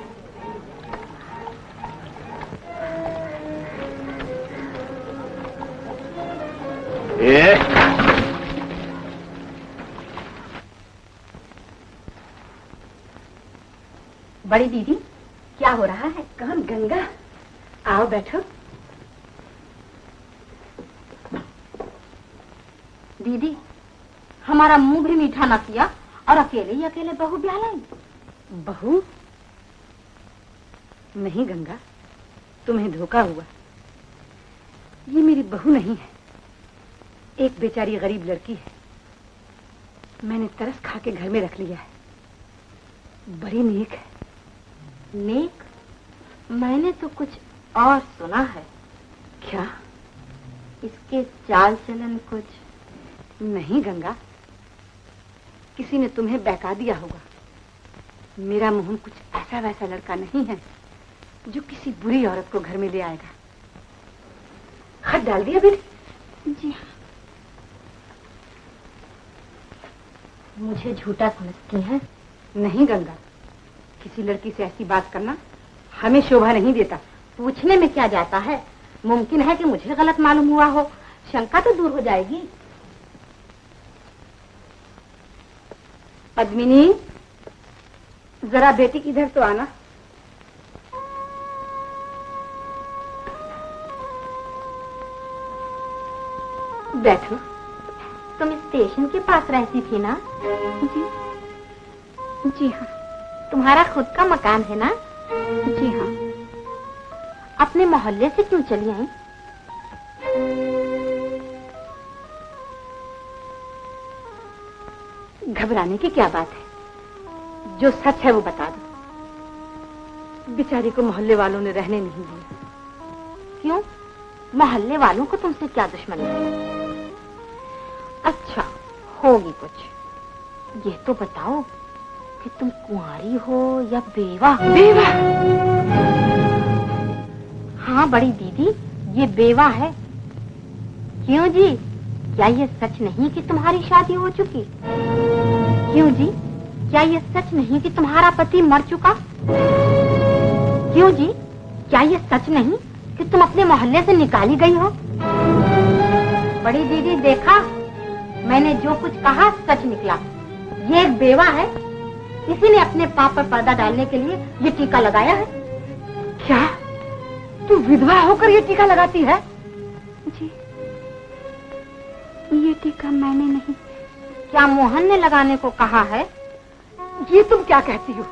बड़ी दीदी, क्या हो रहा है? कौन? गंगा, आओ बैठो। दीदी, हमारा मुंह भी मीठा न किया और अकेले ही अकेले बहू ब्याह लाई। बहू? नहीं गंगा, तुम्हें धोखा हुआ। ये मेरी बहू नहीं है, एक बेचारी गरीब लड़की है। मैंने तरस खा के घर में रख लिया है। बड़ी नेक है। नेक? मैंने तो कुछ और सुना है। क्या? इसके चाल चलन कुछ। नहीं गंगा, किसी ने तुम्हें बहका दिया होगा। मेरा मोहन कुछ ऐसा वैसा लड़का नहीं है जो किसी बुरी औरत को घर में ले आएगा। खत डाल दिया बेटी? जी हाँ। मुझे झूठा समझती है? नहीं गंगा, किसी लड़की से ऐसी बात करना हमें शोभा नहीं देता। पूछने में क्या जाता है, मुमकिन है कि मुझे गलत मालूम हुआ हो, शंका तो दूर हो जाएगी। पद्मिनी, जरा बेटी इधर तो आना। बैठो। तुम स्टेशन के पास रहती थी ना? जी जी हाँ। तुम्हारा खुद का मकान है ना? जी हाँ। अपने मोहल्ले से क्यों चली आई? घबराने की क्या बात है, जो सच है वो बता दो। बेचारी को मोहल्ले वालों ने रहने नहीं दिया। क्यों? मोहल्ले वालों को तुमसे क्या दुश्मनी है? अच्छा, होगी कुछ। ये तो बताओ कि तुम कुंवारी हो या बेवा? बेवा? हाँ बड़ी दीदी, ये बेवा है। क्यों जी, क्या ये सच नहीं कि तुम्हारी शादी हो चुकी? क्यों जी, क्या ये सच नहीं कि तुम्हारा पति मर चुका? क्यों जी, क्या ये सच नहीं कि तुम अपने मोहल्ले से निकाली गई हो? बड़ी दीदी, देखा, मैंने जो कुछ कहा सच निकला। ये एक बेवा है, इसी ने अपने पाप पर पर्दा डालने के लिए ये टीका लगाया है। क्या तू विधवा होकर ये टीका लगाती है? जी, ये टीका मैंने नहीं। क्या मोहन ने लगाने को कहा है? ये तुम क्या कहती हो?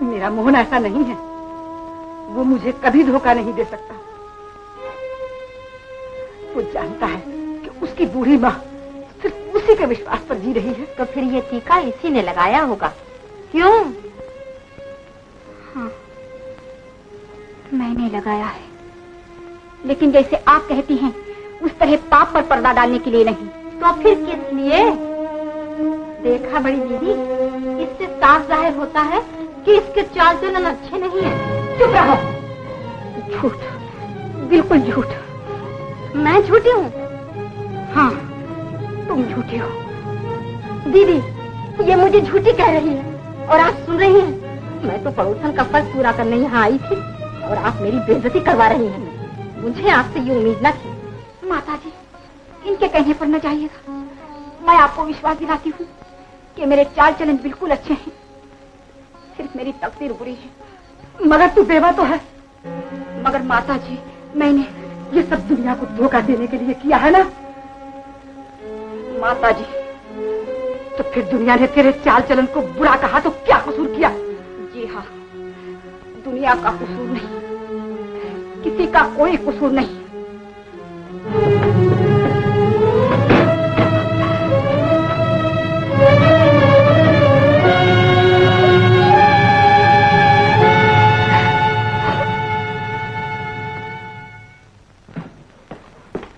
मेरा मोहन ऐसा नहीं है, वो मुझे कभी धोखा नहीं दे सकता। वो जानता है कि उसकी बूढ़ी माँ सिर्फ उसी के विश्वास पर जी रही है। तो फिर ये टीका इसी ने लगाया होगा। क्यों? हाँ, मैंने लगाया है, लेकिन जैसे आप कहती हैं उस तरह पाप पर पर्दा डालने के लिए नहीं। तो फिर किस लिए? देखा बड़ी दीदी, इससे साफ जाहिर होता है कि इसके चाल चलन अच्छे नहीं है। चुप रहो। झूठ, बिल्कुल झूठ। मैं झूठी हूँ? हाँ, तुम झूठी हो। दीदी, ये मुझे झूठी कह रही है और आप सुन रही हैं। मैं तो पड़ोसन का फर्ज पूरा करने यहाँ आई थी और आप मेरी बेइज्जती करवा रही हैं। मुझे आपसे ये उम्मीद न थी। माताजी, इनके कहने पर न जाइएगा। मैं आपको विश्वास दिलाती हूँ कि मेरे चाल चलन बिल्कुल अच्छे हैं। सिर्फ मेरी तकदीर बुरी है। मगर तू बेवा तो है। मगर माताजी, मैंने ये सब दुनिया को धोखा देने के लिए किया है ना। माताजी, तो फिर दुनिया ने तेरे चाल चलन को बुरा कहा तो क्या कसूर किया? जी हाँ, दुनिया का कसूर नहीं, किसी का कोई कसूर नहीं।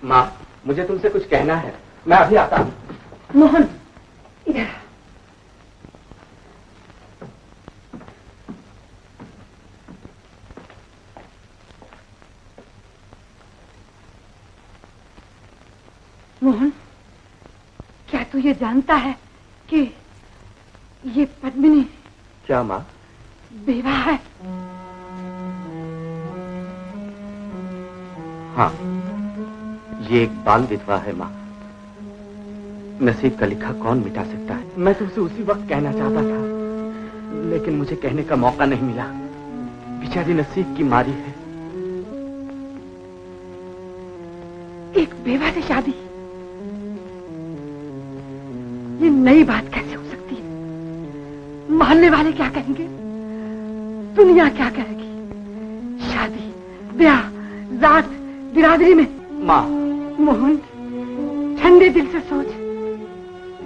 माँ, मुझे तुमसे कुछ कहना है। मैं अभी आता हूँ। मोहन, इधर। मोहन, क्या तू ये जानता है कि ये पद्मिनी क्या माँ? बेवा है? हाँ, ये एक बाल विधवा है माँ। नसीब का लिखा कौन मिटा सकता है? मैं तुमसे उसी वक्त कहना चाहता था, लेकिन मुझे कहने का मौका नहीं मिला। बेचारी नसीब की मारी है। एक बेवा से शादी, ये नई बात कैसे हो सकती है? मोहल्ले वाले क्या कहेंगे? दुनिया क्या कहेगी? शादी, ब्याह, जात, बिरादरी में। माँ। मोहन, ठंडे दिल से सोच।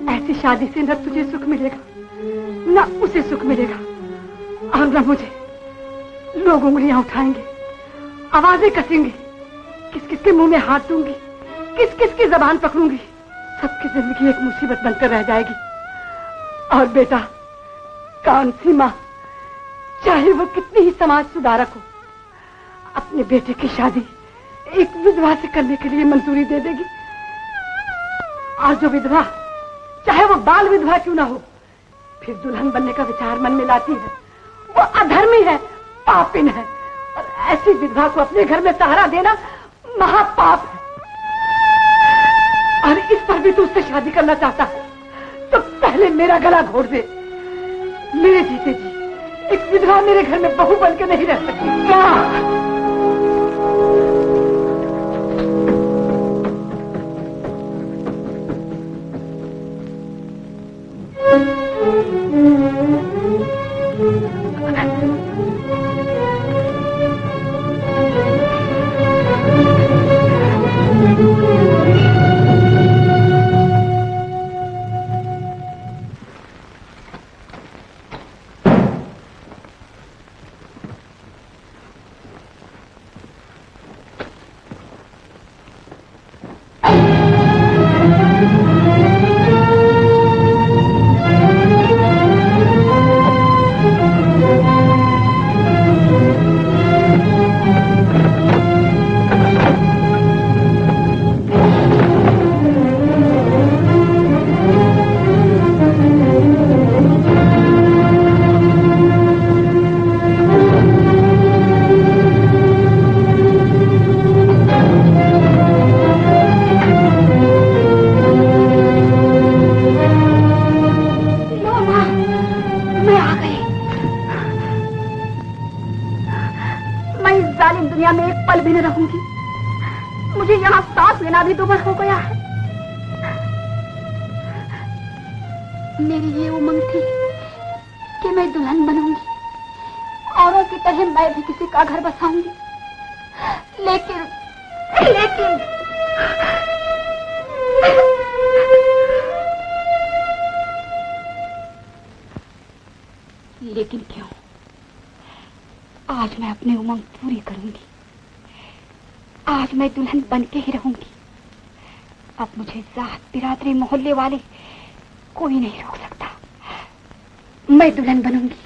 ऐसी शादी से न तुझे सुख मिलेगा, न उसे सुख मिलेगा, और न मुझे। लोग उंगलियां उठाएंगे, आवाजें कसेंगे, किस किस के मुंह में हाथ दूंगी, किस किस की जबान पकड़ूंगी। सबकी जिंदगी एक मुसीबत बनकर रह जाएगी। और बेटा, कौन सी माँ, चाहे वो कितनी ही समाज सुधारक हो, अपने बेटे की शादी एक विधवा से करने के लिए मंजूरी दे देगी? और जो विधवा, चाहे वो बाल विधवा क्यों ना हो, फिर दुल्हन बनने का विचार मन में लाती है, वो अधर्मी है, पापिन है। और ऐसी विधवा को अपने घर में सहारा देना महापाप है। और इस पर भी तू उससे शादी करना चाहता है तो पहले मेरा गला घोट दे। मेरे जीते जी एक विधवा मेरे घर में बहू बन के नहीं रह सकती। क्या? मेरी ये उमंग थी कि मैं दुल्हन बनूंगी, औरों की तरह मैं भी किसी का घर बसाऊंगी। लेकिन लेकिन क्यों? आज मैं अपनी उमंग पूरी करूंगी। आज मैं दुल्हन बन के ही रहूंगी। अब मुझे जात, बिरादरी, मोहल्ले वाले कोई नहीं रोक सकता। मैं दुल्हन बनूंगी।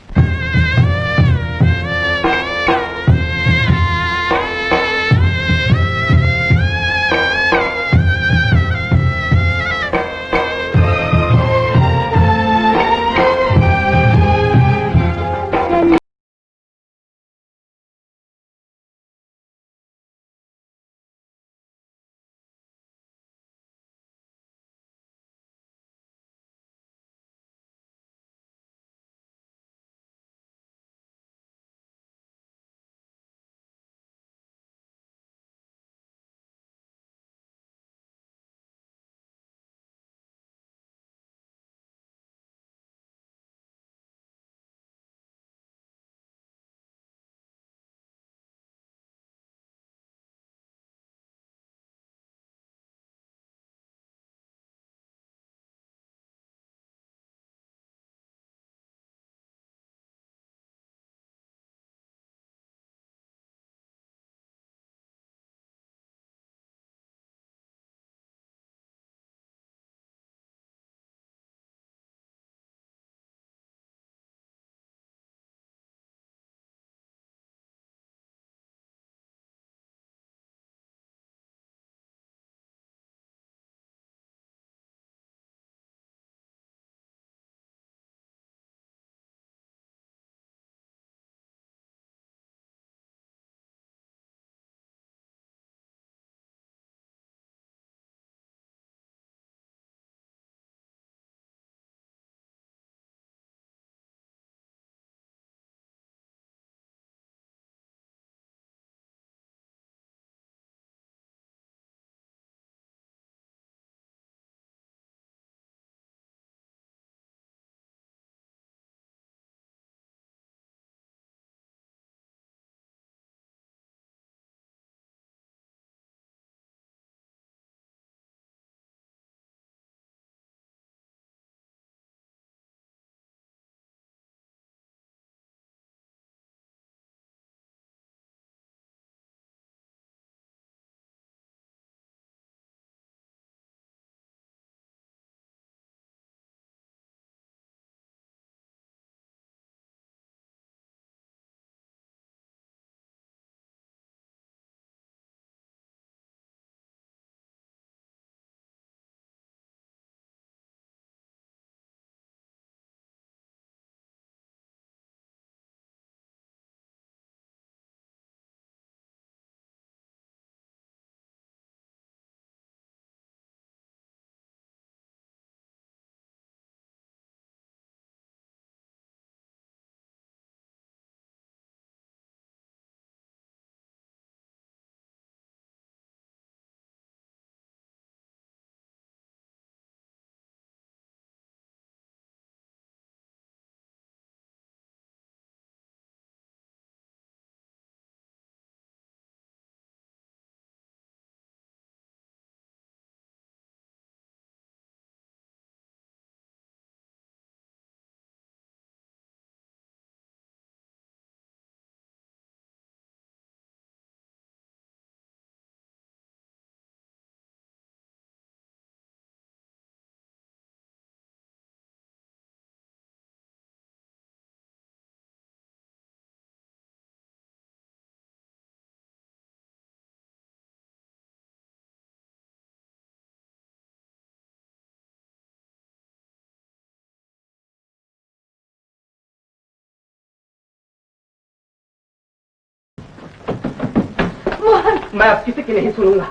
मैं अब किसी की नहीं सुनूंगा,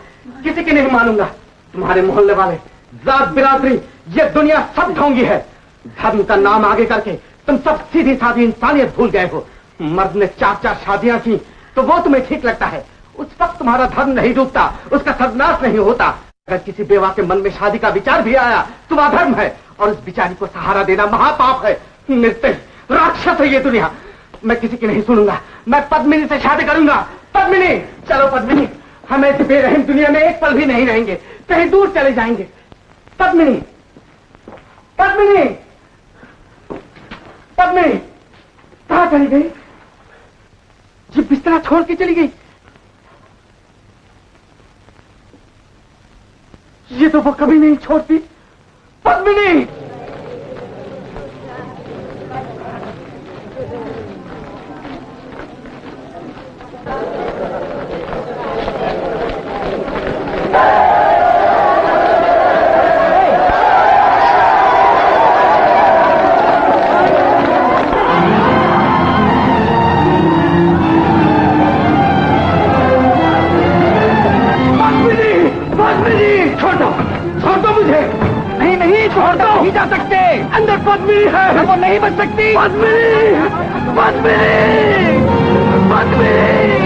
किसी की नहीं मानूंगा। तुम्हारे मोहल्ले वाले, जात बिरादरी, ये दुनिया सब ढोंगी है। धर्म का नाम आगे करके तुम सब सीधी सादी इंसानियत भूल गए हो। मर्द ने 4-4 शादियां की तो वो तुम्हें ठीक लगता है। उस वक्त तुम्हारा धर्म नहीं डूबता, उसका सर्वनाश नहीं होता। अगर किसी बेवा के मन में शादी का विचार भी आया तो वह धर्म है और उस बिचारी को सहारा देना महापाप है। निर्दय राक्षस है ये दुनिया। मैं किसी की नहीं सुनूंगा, मैं पद्मिनी से शादी करूंगा। पद्मिनी, चलो पद्मिनी, हम ऐसी बेरहम दुनिया में एक पल भी नहीं रहेंगे, कहीं दूर चले जाएंगे। पद्मिनी, पद्मिनी, पद्मिनी, कहां चली गई? जी बिस्तरा छोड़ के चली गई। ये तो वो कभी नहीं छोड़ती। पद्मिनी, नहीं जा सकते। अंदर पद्मिनी है, वो नहीं बच सकती। पद्मिनी, पद्मिनी, पद्मिनी।